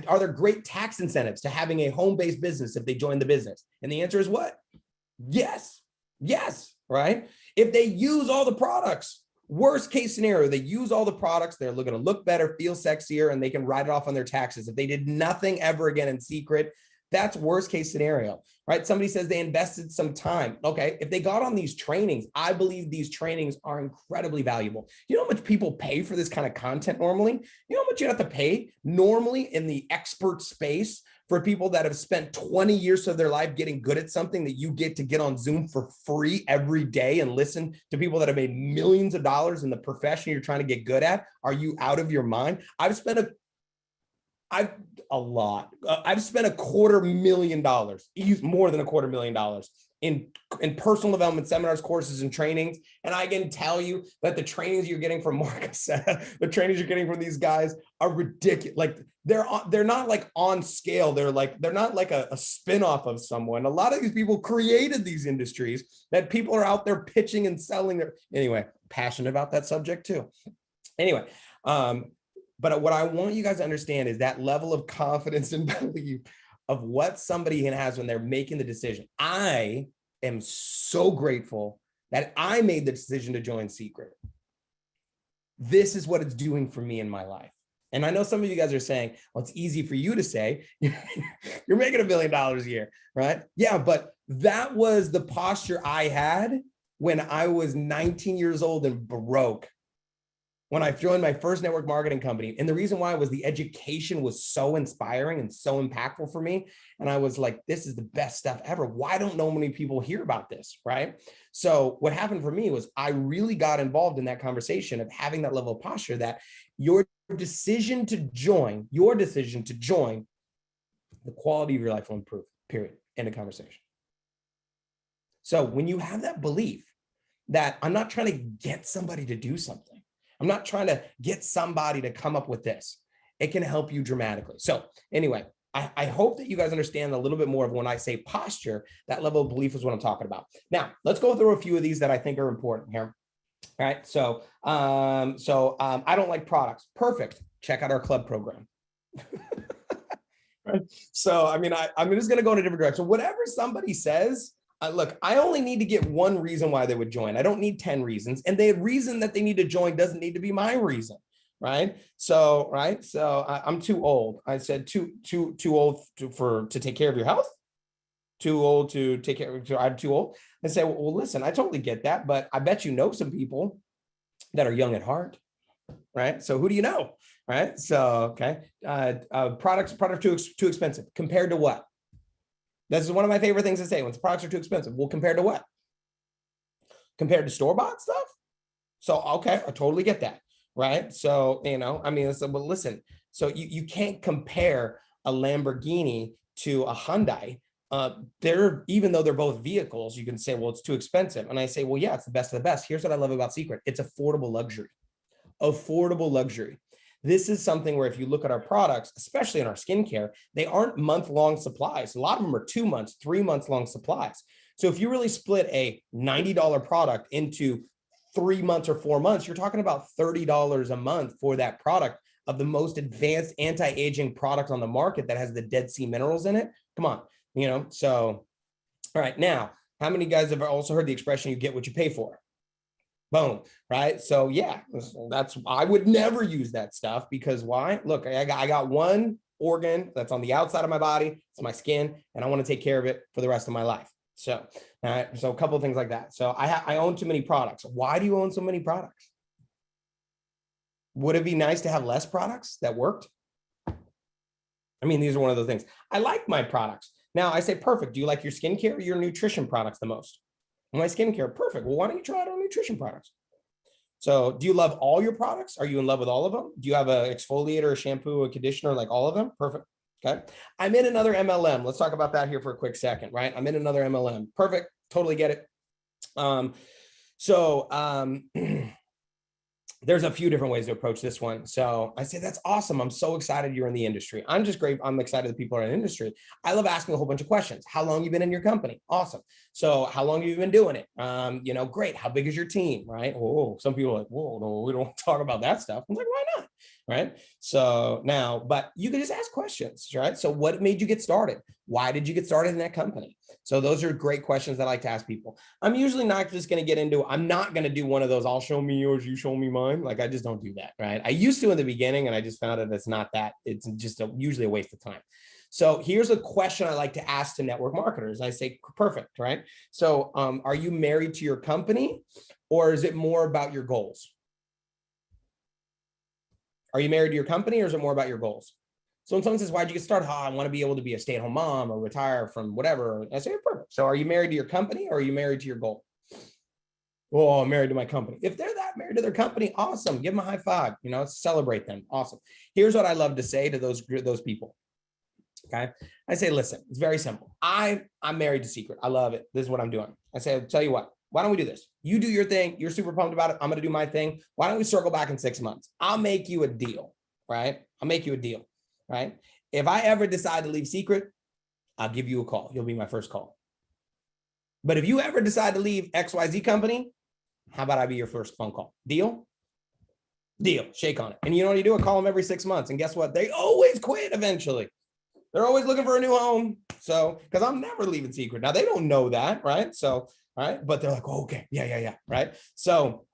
Are there great tax incentives to having a home-based business if they join the business? And the answer is what? Yes. Yes. Right? If they use all the products, worst case scenario, they use all the products, they're going to look better, feel sexier, and they can write it off on their taxes. If they did nothing ever again in Secret, that's worst case scenario, right? Somebody says they invested some time. Okay, if they got on these trainings, I believe these trainings are incredibly valuable. You know how much people pay for this kind of content normally? You know how much you have to pay normally in the expert space for people that have spent 20 years of their life getting good at something that you get to get on Zoom for free every day and listen to people that have made millions of dollars in the profession you're trying to get good at? Are you out of your mind? I've spent I've spent $250,000, more than $250,000 in personal development seminars, courses, and trainings. And I can tell you that the trainings you're getting from Marcus, the trainings you're getting from these guys are ridiculous. Like they're not like on scale. They're not like a spin-off of someone. A lot of these people created these industries that people are out there pitching and selling. Anyway, passionate about that subject too. Anyway, but what I want you guys to understand is that level of confidence and belief of what somebody has when they're making the decision. I am so grateful that I made the decision to join Secret. This is what it's doing for me in my life. And I know some of you guys are saying, well, it's easy for you to say, you're making $1 million a year, right? Yeah, but that was the posture I had when I was 19 years old and broke. When I joined my first network marketing company. And the reason why was the education was so inspiring and so impactful for me. And I was like, this is the best stuff ever. Why don't so many people hear about this, right? So what happened for me was I really got involved in that conversation of having that level of posture that your decision to join, the quality of your life will improve, period, end of conversation. So when you have that belief that I'm not trying to get somebody to do something, I'm not trying to get somebody to come up with this, it can help you dramatically. So anyway, I hope that you guys understand a little bit more of when I say posture, that level of belief is what I'm talking about. Now, let's go through a few of these that I think are important here. All right. So I don't like products. Perfect. Check out our club program. Right. So, I mean, I'm just going to go in a different direction. Whatever somebody says, look, I only need to get one reason why they would join. I don't need 10 reasons. And the reason that they need to join doesn't need to be my reason. Right. So I'm too old. I said too old to take care of your health. too old to take care of, I'm too old. I say, well, listen, I totally get that, but I bet you know some people that are young at heart, right? So who do you know, right? So, okay, products are too expensive. Compared to what? This is one of my favorite things to say. When products are too expensive, well, compared to what? Compared to store-bought stuff? So, okay, I totally get that, right? So, you know, I mean, well, listen, so you can't compare a Lamborghini to a Hyundai. Even though they're both vehicles, you can say, well, it's too expensive. And I say, well, yeah, it's the best of the best. Here's what I love about Secret. It's affordable luxury. Affordable luxury. This is something where if you look at our products, especially in our skincare, they aren't month-long supplies. A lot of them are 2 months, 3 months long supplies. So if you really split a $90 product into 3 months or 4 months, you're talking about $30 a month for that product of the most advanced anti-aging product on the market that has the Dead Sea minerals in it. Come on, you know, so, all right, now, how many guys have also heard the expression, you get what you pay for? Boom, right? So yeah, I would never use that stuff because why? Look, I got one organ that's on the outside of my body, it's my skin, and I want to take care of it for the rest of my life. So, so a couple of things like that. So I own too many products. Why do you own so many products? Would it be nice to have less products that worked? I mean, these are one of those things. I like my products. Now I say, perfect. Do you like your skincare or your nutrition products the most? My skincare, perfect. Well, why don't you try out our nutrition products? So do you love all your products? Are you in love with all of them? Do you have an exfoliator, a shampoo, a conditioner, like all of them? Perfect. Okay. I'm in another MLM. Let's talk about that here for a quick second, right? I'm in another MLM. Perfect. Totally get it. There's a few different ways to approach this one. So I say, that's awesome. I'm so excited you're in the industry. I'm just great. I'm excited that people are in the industry. I love asking a whole bunch of questions. How long have you been in your company? Awesome. So how long have you been doing it? You know, great. How big is your team? Right. Oh, some people are like, whoa, no, we don't talk about that stuff. I'm like, why not? Right. So now, but you can just ask questions, right? So what made you get started? Why did you get started in that company? So those are great questions that I like to ask people. I'm usually not just going to get into, I'm not going to do one of those, I'll show me yours, you show me mine. Like, I just don't do that, right? I used to in the beginning, and I just found out it's not that, it's just usually a waste of time. So here's a question I like to ask to network marketers. I say, perfect, right? So are you married to your company, or is it more about your goals? Are you married to your company, or is it more about your goals? So when someone says, why'd you get started? Oh, I want to be able to be a stay-at-home mom or retire from whatever. I say, perfect. So are you married to your company, or are you married to your goal? Oh, I'm married to my company. If they're that married to their company, awesome. Give them a high five, you know, celebrate them. Awesome. Here's what I love to say to those people. Okay. I say, listen, it's very simple. I'm married to Secret. I love it. This is what I'm doing. I say, I'll tell you what, why don't we do this? You do your thing. You're super pumped about it. I'm going to do my thing. Why don't we circle back in 6 months? I'll make you a deal, right? I'll make you a deal. Right? If I ever decide to leave Secret, I'll give you a call. You'll be my first call. But if you ever decide to leave XYZ company, how about I be your first phone call? Deal? Deal. Shake on it. And you know what you do? I call them every 6 months. And guess what? They always quit eventually. They're always looking for a new home. So, because I'm never leaving Secret. Now, they don't know that, right? So, all right. But they're like, oh, okay. Yeah. Right? So,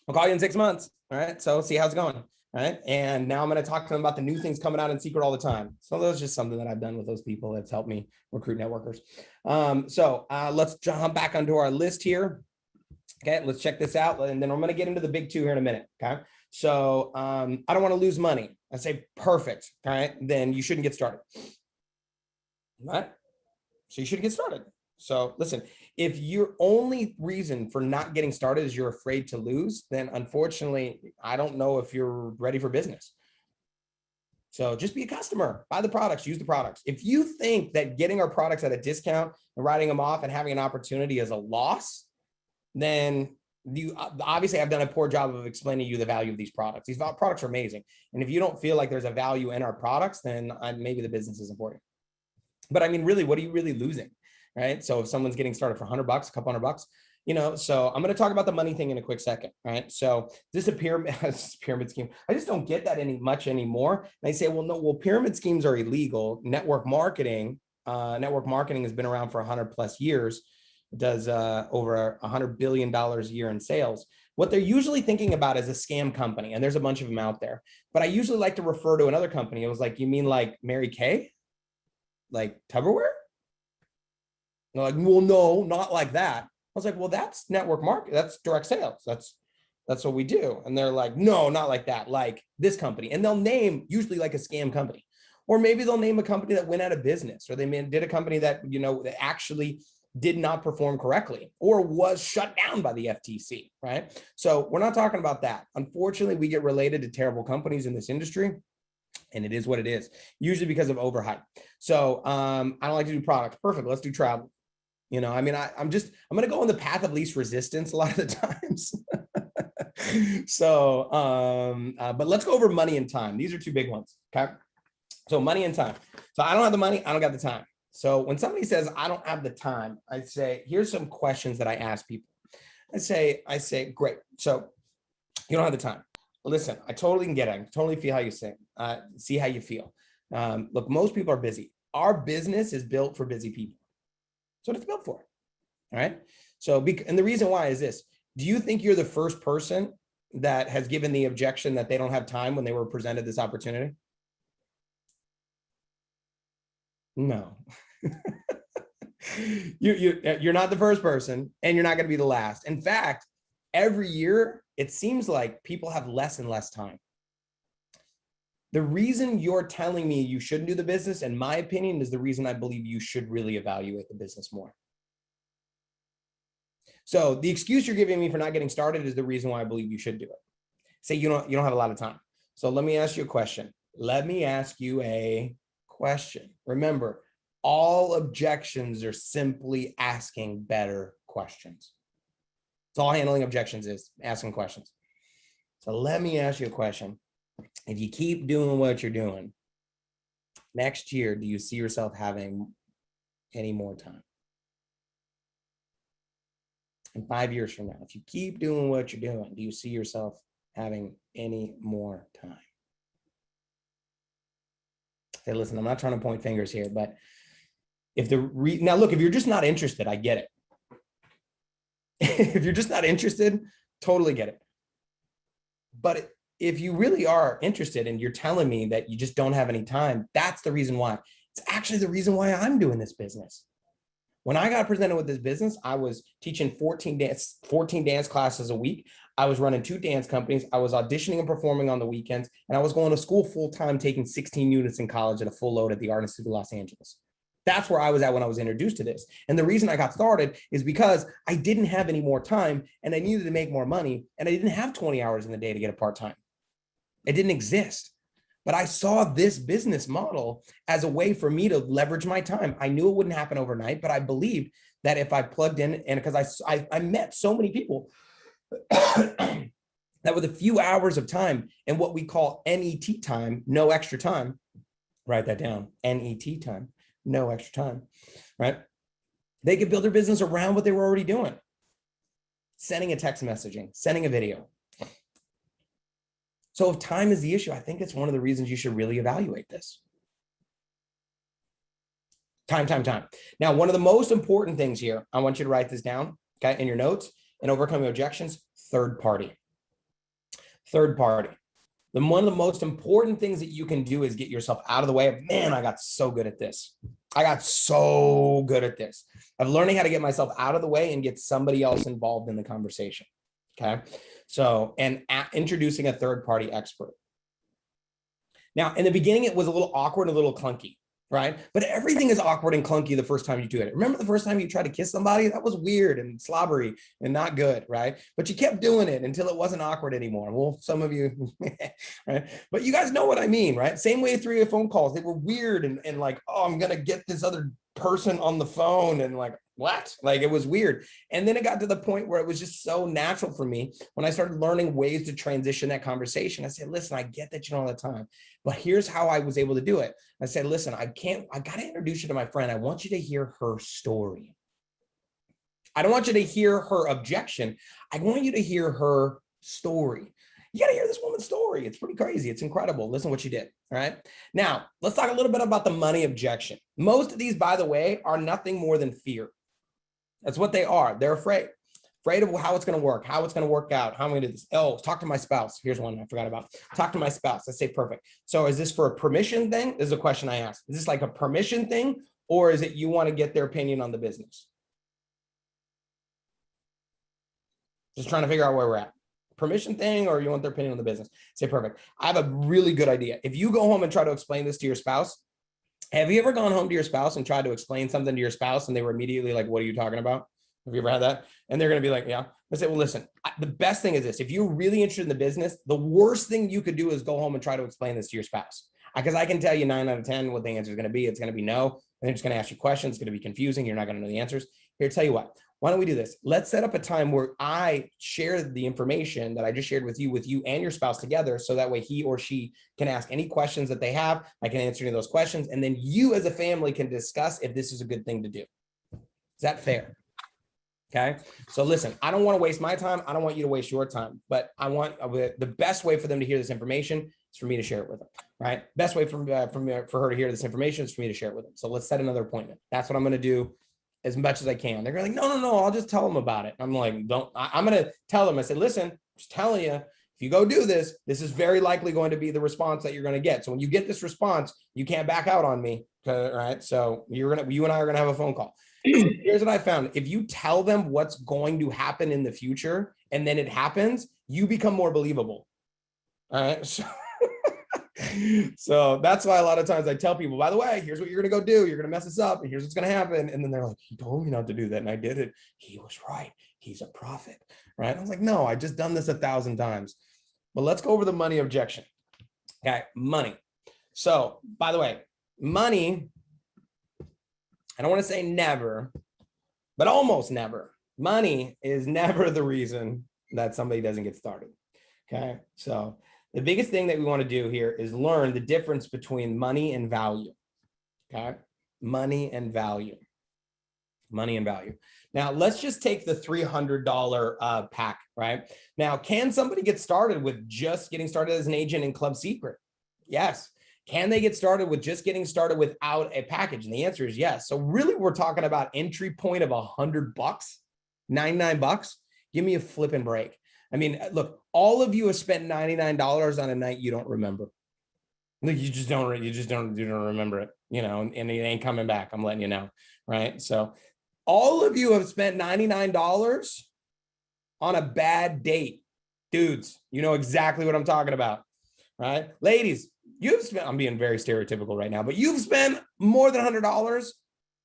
I'll call you in 6 months. All right. So, see how it's going. Right. And now I'm going to talk to them about the new things coming out in Secret all the time. So that's just something that I've done with those people that's helped me recruit networkers. Let's jump back onto our list here. Okay, let's check this out. And then I'm going to get into the big two here in a minute. Okay. So I don't want to lose money. I say, perfect. All right. Then you shouldn't get started. Right. So you shouldn't get started. So listen, if your only reason for not getting started is you're afraid to lose, then unfortunately, I don't know if you're ready for business. So just be a customer, buy the products, use the products. If you think that getting our products at a discount and writing them off and having an opportunity is a loss, then you obviously have done a poor job of explaining to you the value of these products. These products are amazing. And if you don't feel like there's a value in our products, then maybe the business isn't for you. But I mean, really, what are you really losing? Right? So if someone's getting started for $100, a couple $100, you know, so I'm going to talk about the money thing in a quick second. Right? So this is a pyramid scheme. I just don't get that much anymore. And they say, well, no, well, pyramid schemes are illegal. Network marketing has been around for 100+ years. It does over $100 billion a year in sales. What they're usually thinking about is a scam company. And there's a bunch of them out there, but I usually like to refer to another company. It was like, you mean like Mary Kay? Like Tupperware? they're like, well, no, not like that. I was like, well, that's network marketing. That's direct sales. That's what we do. And they're like, no, not like that. Like this company. And they'll name usually like a scam company, or maybe they'll name a company that went out of business, or they did a company that, you know, that actually did not perform correctly or was shut down by the FTC, right? So we're not talking about that. Unfortunately, we get related to terrible companies in this industry, and it is what it is, usually because of overhype. So I don't like to do products. Perfect. Let's do travel. You know, I mean, I'm going to go on the path of least resistance a lot of the times. So, but let's go over money and time. These are two big ones. Okay. So money and time. So I don't have the money. I don't got the time. So when somebody says, I don't have the time, I say, here's some questions that I ask people. I say, great. So you don't have the time. Listen, I totally can get it. I totally feel how you see how you feel. Look, most people are busy. Our business is built for busy people. That's what it's built for. All right. So, and the reason why is this. Do you think you're the first person that has given the objection that they don't have time when they were presented this opportunity? No. You're not the first person, and you're not going to be the last. In fact, every year, it seems like people have less and less time. The reason you're telling me you shouldn't do the business, in my opinion, is the reason I believe you should really evaluate the business more. So the excuse you're giving me for not getting started is the reason why I believe you should do it. Say you don't have a lot of time. So let me ask you a question. Remember, all objections are simply asking better questions. That's all handling objections is, asking questions. So let me ask you a question. If you keep doing what you're doing, next year, do you see yourself having any more time? In 5 years from now, if you keep doing what you're doing, do you see yourself having any more time? Hey, listen, I'm not trying to point fingers here, but if now look, if you're just not interested, I get it. If you're just not interested, totally get it. But if you really are interested and you're telling me that you just don't have any time, that's the reason why. It's actually the reason why I'm doing this business. When I got presented with this business, I was teaching 14 dance classes a week. I was running 2 dance companies. I was auditioning and performing on the weekends, and I was going to school full-time, taking 16 units in college at a full load at the Art Institute of Los Angeles. That's where I was at when I was introduced to this. And the reason I got started is because I didn't have any more time, and I needed to make more money, and I didn't have 20 hours in the day to get a part-time. It didn't exist. But I saw this business model as a way for me to leverage my time. I knew it wouldn't happen overnight, but I believed that if I plugged in, and because I met so many people that with a few hours of time and what we call NET time, no extra time, write that down, NET time, no extra time, right? They could build their business around what they were already doing. Sending a text messaging, sending a video. So if time is the issue, I think it's one of the reasons you should really evaluate this. Time. Now, one of the most important things here, I want you to write this down, okay, in your notes, in overcoming objections, third party. Third party. Then one of the most important things that you can do is get yourself out of the way of, man, I got so good at this. Of learning how to get myself out of the way and get somebody else involved in the conversation, okay? So, and introducing a third-party expert. Now, in the beginning, it was a little awkward, a little clunky, right? But everything is awkward and clunky the first time you do it. Remember the first time you tried to kiss somebody? That was weird and slobbery and not good, right? But you kept doing it until it wasn't awkward anymore. Well, some of you, right? But you guys know what I mean, right? Same way through your phone calls. They were weird and like, oh, I'm going to get this other person on the phone and like, what? Like it was weird. And then it got to the point where it was just so natural for me when I started learning ways to transition that conversation. I said, listen, I get that you don't have the time, but here's how I was able to do it. I said, listen, I got to introduce you to my friend. I want you to hear her story. I don't want you to hear her objection. I want you to hear her story. You got to hear this woman's story. It's pretty crazy. It's incredible. Listen to what she did. All right. Now, let's talk a little bit about the money objection. Most of these, by the way, are nothing more than fear. That's what they are. They're afraid of how it's going to work, how it's going to work out, how I'm going to do this. Oh, talk to my spouse. Here's one I forgot about. Talk to my spouse. I say perfect. So is this for a permission thing? This is a question I ask. Is this like a permission thing? Or is it you want to get their opinion on the business? Just trying to figure out where we're at. Permission thing, or you want their opinion on the business? Say, perfect. I have a really good idea. If you go home and try to explain this to your spouse, have you ever gone home to your spouse and tried to explain something to your spouse and they were immediately like, what are you talking about? Have you ever had that? And they're going to be like, yeah. I say, well, listen, the best thing is this. If you're really interested in the business, the worst thing you could do is go home and try to explain this to your spouse. Because I can tell you 9 out of 10 what the answer is going to be. It's going to be no. And they're just going to ask you questions. It's going to be confusing. You're not going to know the answers. Here, tell you what. Why don't we do this? Let's set up a time where I share the information that I just shared with you and your spouse together. So that way he or she can ask any questions that they have. I can answer any of those questions. And then you as a family can discuss if this is a good thing to do. Is that fair? Okay. So listen, I don't want to waste my time. I don't want you to waste your time, but I want the best way for them to hear this information is for me to share it with them, right? Best way for her to hear this information is for me to share it with them. So let's set another appointment. That's what I'm going to do as much as I can. They're like, no, I'll just tell them about it. I'm like, I'm going to tell them. I said, listen, I'm just telling you, if you go do this, this is very likely going to be the response that you're going to get. So when you get this response, you can't back out on me. Right. So you and I are going to have a phone call. Here's what I found. If you tell them what's going to happen in the future and then it happens, you become more believable. All right. So that's why a lot of times I tell people, by the way, here's what you're going to go do. You're going to mess this up and here's what's going to happen. And then they're like, he told me not to do that. And I did it. He was right. He's a prophet. Right. I was like, no, I just done this 1,000 times. But let's go over the money objection. Okay. Money. So by the way, money, I don't want to say never, but almost never. Money is never the reason that somebody doesn't get started. Okay. So the biggest thing that we want to do here is learn the difference between money and value. Okay. Money and value. Money and value. Now let's just take the $300 pack, right? Now, can somebody get started with just getting started as an agent in Club Secret? Yes. Can they get started with just getting started without a package? And the answer is yes. So really we're talking about entry point of $100, $99. Give me a flipping break. I mean, look, all of you have spent $99 on a night you don't remember. Like you don't remember it, you know, and it ain't coming back. I'm letting you know, right? So all of you have spent $99 on a bad date. Dudes, you know exactly what I'm talking about, right? Ladies, you've spent, I'm being very stereotypical right now, but you've spent more than $100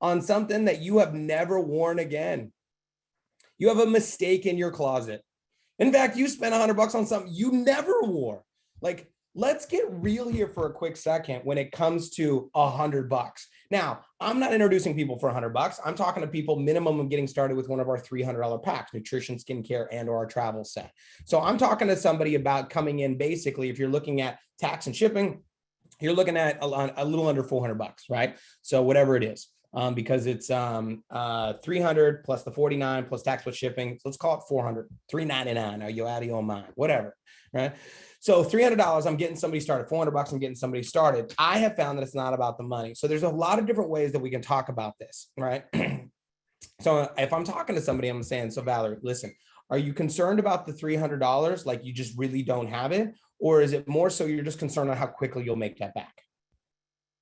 on something that you have never worn again. You have a mistake in your closet. In fact, you spent $100 on something you never wore. Like, let's get real here for a quick second when it comes to $100. Now, I'm not introducing people for $100. I'm talking to people minimum of getting started with one of our $300 packs, nutrition, skincare, and or our travel set. So I'm talking to somebody about coming in basically, if you're looking at tax and shipping, you're looking at a little under $400, right? So whatever it is, because it's 300 plus the 49 plus tax plus shipping. So let's call it 400, 399. Are you out of your mind? Whatever, right? So $300, I'm getting somebody started. $400, I'm getting somebody started. I have found that it's not about the money. So there's a lot of different ways that we can talk about this, right? So if I'm talking to somebody, I'm saying, so Valerie, listen, are you concerned about the $300? Like you just really don't have it? Or is it more so you're just concerned on how quickly you'll make that back?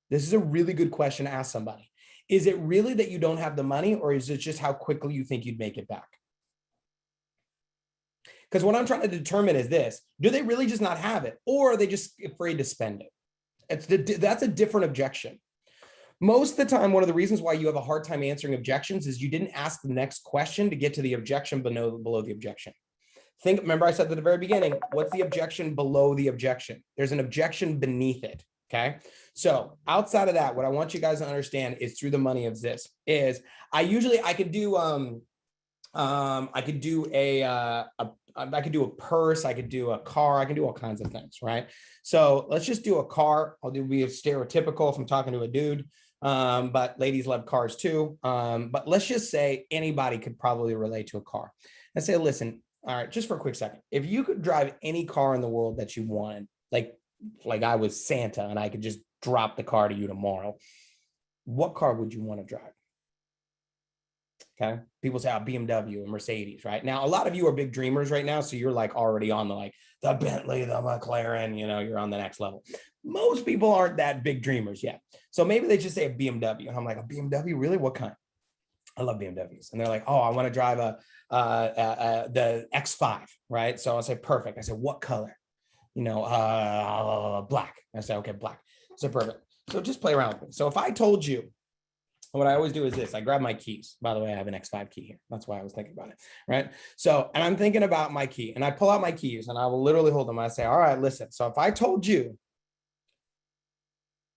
This is a really good question to ask somebody. Is it really that you don't have the money, or is it just how quickly you think you'd make it back? Because what I'm trying to determine is this: do they really just not have it, or are they just afraid to spend it? That's a different objection. Most of the time, one of the reasons why you have a hard time answering objections is you didn't ask the next question to get to the objection below the objection. Remember I said at the very beginning, what's the objection below the objection? There's an objection beneath it. Okay. So outside of that, what I want you guys to understand is through the money of this is I could do a purse, I could do a car, I can do all kinds of things, right? So let's just do a car. I'll be stereotypical if I'm talking to a dude, but ladies love cars too. But let's just say anybody could probably relate to a car. And say, listen, all right, just for a quick second, if you could drive any car in the world that you wanted, like I was Santa and I could just drop the car to you tomorrow, what car would you want to drive? Okay. People say BMW and Mercedes, right? Now, a lot of you are big dreamers right now. So you're like already on the Bentley, the McLaren, you're on the next level. Most people aren't that big dreamers yet. So maybe they just say a BMW. And I'm like, a BMW, really? What kind? I love BMWs. And they're like, oh, I want to drive the X5, right? So I say, perfect. I said, what color? Black. I said, okay, black. So perfect. So just play around with me. So if I told you, what I always do is this, I grab my keys. By the way, I have an X5 key here. That's why I was thinking about it, right? So, and I'm thinking about my key and I pull out my keys and I will literally hold them. I say, all right, listen. So if I told you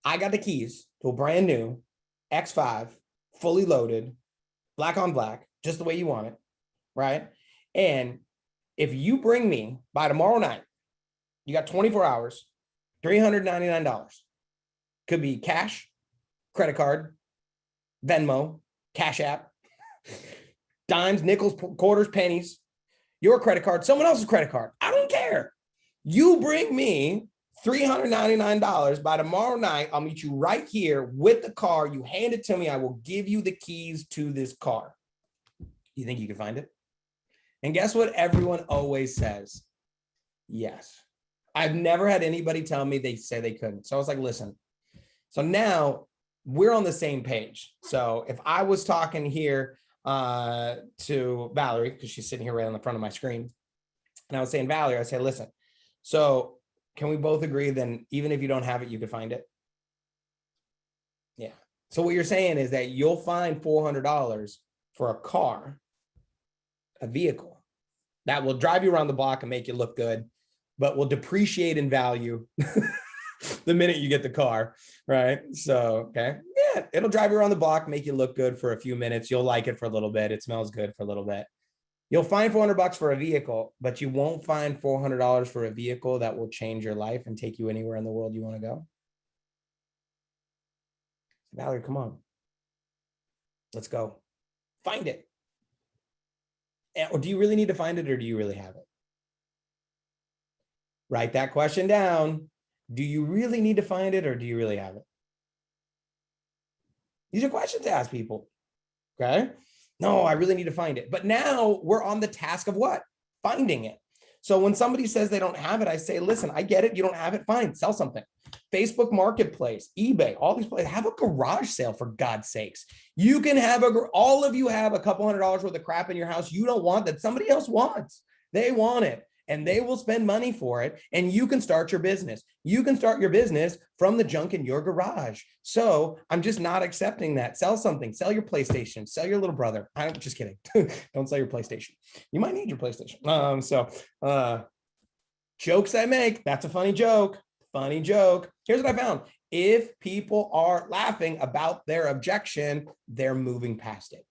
I got the keys to a brand new X5, fully loaded, black on black, just the way you want it, right? And if you bring me by tomorrow night, you got 24 hours, $399. Could be cash, credit card, Venmo, Cash App, dimes, nickels, quarters, pennies, your credit card, someone else's credit card. I don't care. You bring me $399 by tomorrow night. I'll meet you right here with the car. You hand it to me. I will give you the keys to this car. You think you can find it? And guess what everyone always says? Yes. I've never had anybody tell me they say they couldn't. So I was like, listen. So now we're on the same page. So if I was talking here to Valerie, because she's sitting here right on the front of my screen, and I was saying, Valerie, I say, listen, so can we both agree then even if you don't have it, you can find it? Yeah. So what you're saying is that you'll find $400 for a car, a vehicle that will drive you around the block and make you look good, but will depreciate in value the minute you get the car, right? So, okay. Yeah, it'll drive you around the block, make you look good for a few minutes. You'll like it for a little bit. It smells good for a little bit. You'll find $400 for a vehicle, but you won't find $400 for a vehicle that will change your life and take you anywhere in the world you want to go. Valerie, come on. Let's go. Find it. Or do you really need to find it or do you really have it? Write that question down. Do you really need to find it or do you really have it? These are questions to ask people, okay? No, I really need to find it. But now we're on the task of what? Finding it. So when somebody says they don't have it, I say, listen, I get it. You don't have it. Fine, sell something. Facebook Marketplace, eBay, all these places, have a garage sale for God's sakes. You can have all of you have a couple $100 worth of crap in your house you don't want that somebody else wants. They want it. And they will spend money for it, and you can start your business. You can start your business from the junk in your garage. So I'm just not accepting that. Sell something. Sell your PlayStation. Sell your little brother. I'm just kidding. Don't sell your PlayStation. You might need your PlayStation. Jokes I make. That's a funny joke. Funny joke. Here's what I found. If people are laughing about their objection, they're moving past it.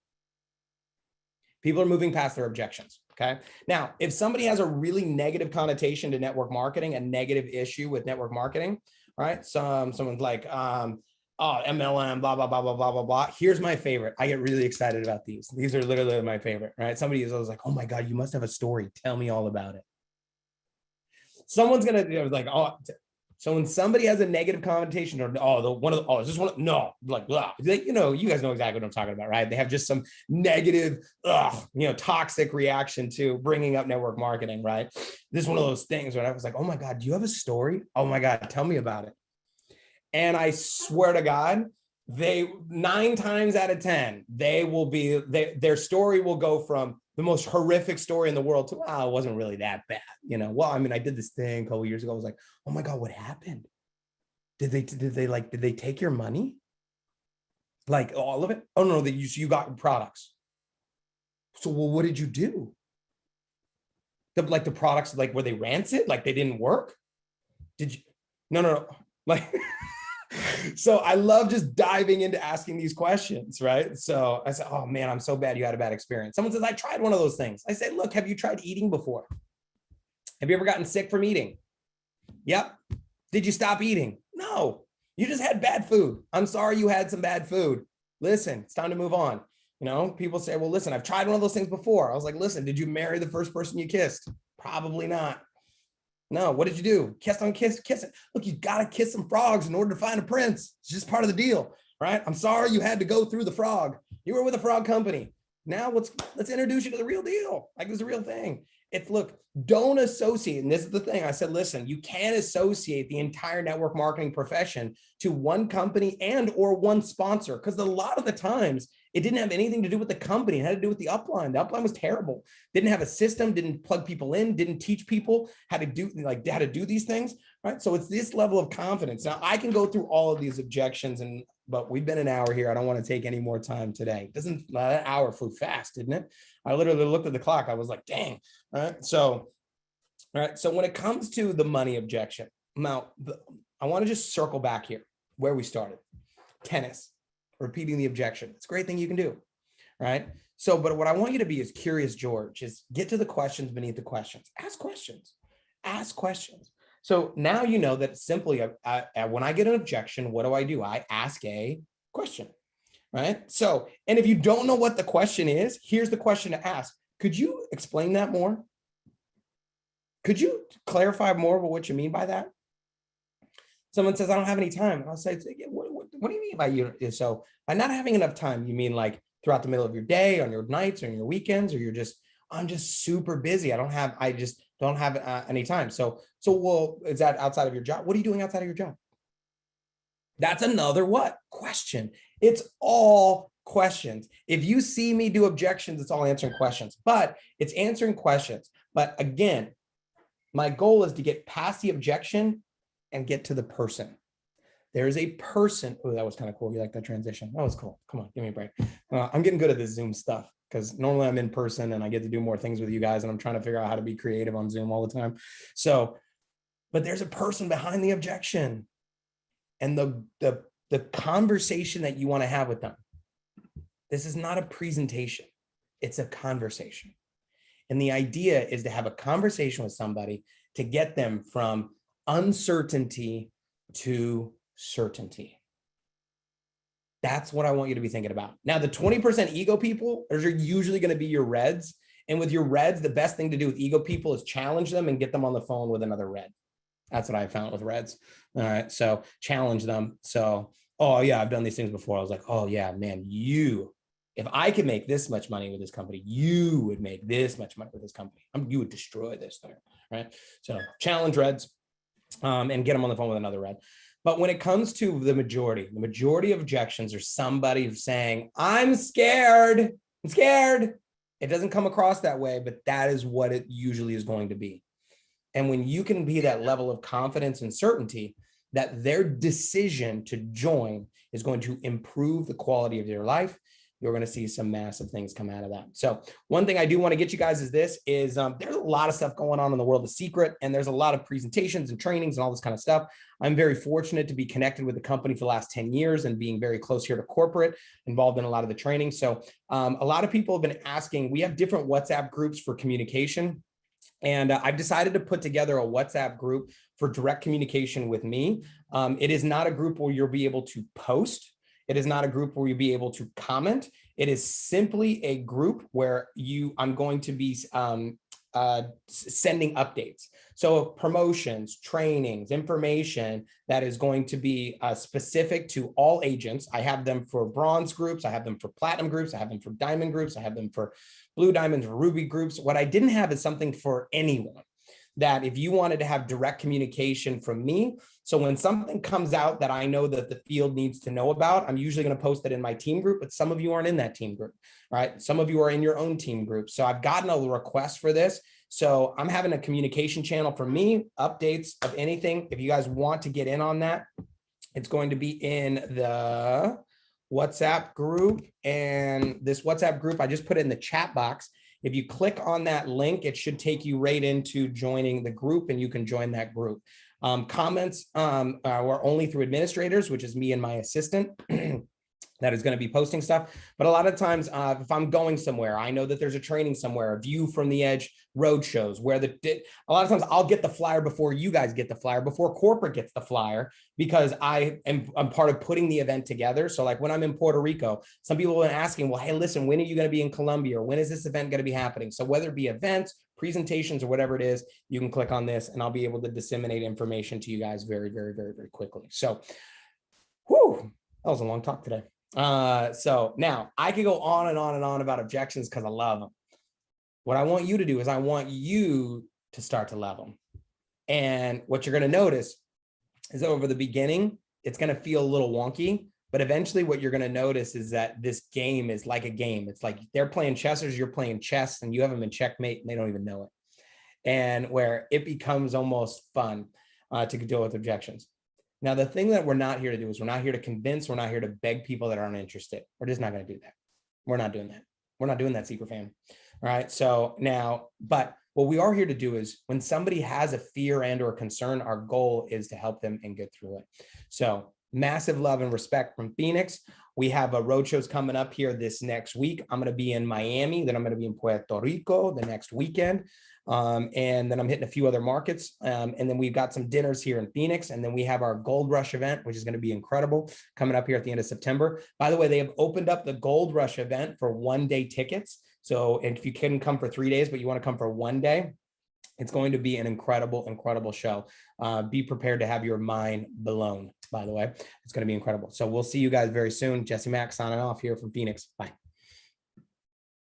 People are moving past their objections. Okay. Now, if somebody has a really negative connotation to network marketing, a negative issue with network marketing, right? Someone's like, oh, MLM, blah, blah, blah, blah, blah, blah, blah. Here's my favorite. I get really excited about these. These are literally my favorite, right? Somebody is always like, oh my God, you must have a story. Tell me all about it. Someone's going to like, oh, so when somebody has a negative connotation or, is this one? No, like, blah. You guys know exactly what I'm talking about, right? They have just some negative, toxic reaction to bringing up network marketing, right? This is one of those things where I was like, oh my God, do you have a story? Oh my God, tell me about it. And I swear to God, 9 times out of 10, their story will go from the most horrific story in the world to, it wasn't really that bad. I did this thing a couple years ago. I was like, oh my God, what happened? Did they take your money? Like all of it? Oh no, you got products. So well, what did you do? The products, like, were they rancid? Like they didn't work? Did you? No. Like, so I love just diving into asking these questions, right? So I said, oh man, I'm so bad you had a bad experience. Someone says, I tried one of those things. I said, look, have you tried eating before? Have you ever gotten sick from eating? Yep. Did you stop eating? No, you just had bad food. I'm sorry you had some bad food. Listen, it's time to move on. People say, well, listen, I've tried one of those things before. I was like, listen, did you marry the first person you kissed? Probably not. No, what did you do? Kiss it. Look, you got to kiss some frogs in order to find a prince. It's just part of the deal, right? I'm sorry you had to go through the frog. You were with a frog company. Now let's introduce you to the real deal. Like it's the real thing. It's look, don't associate. And this is the thing. I said, listen, you can't associate the entire network marketing profession to one company and or one sponsor. Because a lot of the times it didn't have anything to do with the company. It had to do with the upline. The upline was terrible. Didn't have a system, didn't plug people in, didn't teach people how to do these things. Right. So it's this level of confidence. Now I can go through all of these objections, but we've been an hour here. I don't want to take any more time today. That hour flew fast, didn't it? I literally looked at the clock. I was like, dang. All right. So when it comes to the money objection, now I want to just circle back here where we started. Tennis, repeating the objection. It's a great thing you can do. Right. So, but what I want you to be is curious, George, is get to the questions beneath the questions. Ask questions. Ask questions. So now you know that simply when I get an objection, what do? I ask a question, right? So, and if you don't know what the question is, here's the question to ask. Could you explain that more? Could you clarify more about what you mean by that? Someone says, I don't have any time. I'll say, what do you mean by you? So by not having enough time, you mean like throughout the middle of your day, on your nights, or on your weekends, or I'm just super busy. I just don't have any time. So well, is that outside of your job? What are you doing outside of your job? That's another what? Question. It's all questions. If you see me do objections, it's all answering questions, but it's answering questions. But again, my goal is to get past the objection and get to the person. There is a person. Oh, that was kind of cool. You like that transition? That was cool. Come on, give me a break. I'm getting good at this Zoom stuff because normally I'm in person and I get to do more things with you guys, and I'm trying to figure out how to be creative on Zoom all the time. So, but there's a person behind the objection, and the conversation that you want to have with them. This is not a presentation. It's a conversation. And the idea is to have a conversation with somebody to get them from uncertainty to certainty. That's what I want you to be thinking about. Now, the 20% ego people, those are usually going to be your reds. And with your reds, the best thing to do with ego people is challenge them and get them on the phone with another red. That's what I found with reds. All right. So challenge them. So, oh yeah, I've done these things before. I was like, oh yeah, man, if I could make this much money with this company, you would make this much money with this company. You would destroy this thing. Right. So challenge reds and get them on the phone with another red. But when it comes to the majority of objections are somebody saying, I'm scared. I'm scared. It doesn't come across that way, but that is what it usually is going to be. And when you can be that level of confidence and certainty that their decision to join is going to improve the quality of their life, you're going to see some massive things come out of that. So one thing I do want to get you guys is there's a lot of stuff going on in the world of Secret, and there's a lot of presentations and trainings and all this kind of stuff. I'm very fortunate to be connected with the company for the last 10 years and being very close here to corporate, involved in a lot of the training. So a lot of people have been asking, we have different WhatsApp groups for communication. And I've decided to put together a WhatsApp group for direct communication with me. It is not a group where you'll be able to post. It is not a group where you'll be able to comment. It is simply a group where I'm going to be sending updates. So promotions, trainings, information that is going to be specific to all agents. I have them for bronze groups. I have them for platinum groups. I have them for diamond groups. I have them for blue diamonds, ruby groups. What I didn't have is something for anyone, that if you wanted to have direct communication from me. So when something comes out that I know that the field needs to know about, I'm usually going to post it in my team group, but some of you aren't in that team group, right? Some of you are in your own team group. So I've gotten a request for this. So I'm having a communication channel for me, updates of anything. If you guys want to get in on that, it's going to be in the WhatsApp group. And this WhatsApp group, I just put it in the chat box. If you click on that link, it should take you right into joining the group, and you can join that group. Comments are only through administrators, which is me and my assistant. That is going to be posting stuff. But a lot of times, if I'm going somewhere, I know that there's a training somewhere, a View from the Edge road shows, where a lot of times I'll get the flyer before you guys get the flyer, before corporate gets the flyer, because I'm part of putting the event together. So like when I'm in Puerto Rico, some people have been asking, well, hey, listen, when are you going to be in Colombia? Or when is this event going to be happening? So whether it be events, presentations, or whatever it is, you can click on this and I'll be able to disseminate information to you guys very, very, very, very quickly. So, whew, that was a long talk today. So now I could go on and on and on about objections because I love them. What I want you to do is I want you to start to love them. And what you're going to notice is over the beginning, it's going to feel a little wonky, but eventually what you're going to notice is that this game is like a game. It's like they're playing chess or you're playing chess and you have them in checkmate and they don't even know it. And where it becomes almost fun to deal with objections. Now, the thing that we're not here to do is we're not here to convince, we're not here to beg people that aren't interested. We're just not going to do that. We're not doing that. We're not doing that, secret fan. All right. So now, but what we are here to do is when somebody has a fear and or concern, our goal is to help them and get through it. So massive love and respect from Phoenix. We have a roadshows coming up here this next week. I'm going to be in Miami, then I'm going to be in Puerto Rico the next weekend. And then I'm hitting a few other markets. And then we've got some dinners here in Phoenix. And then we have our Gold Rush event, which is going to be incredible, coming up here at the end of September. By the way, they have opened up the Gold Rush event for 1-day tickets. So if you couldn't come for 3 days, but you want to come for 1 day, it's going to be an incredible, incredible show. Be prepared to have your mind blown, by the way. It's going to be incredible. So we'll see you guys very soon. Jesse Mack signing off here from Phoenix. Bye.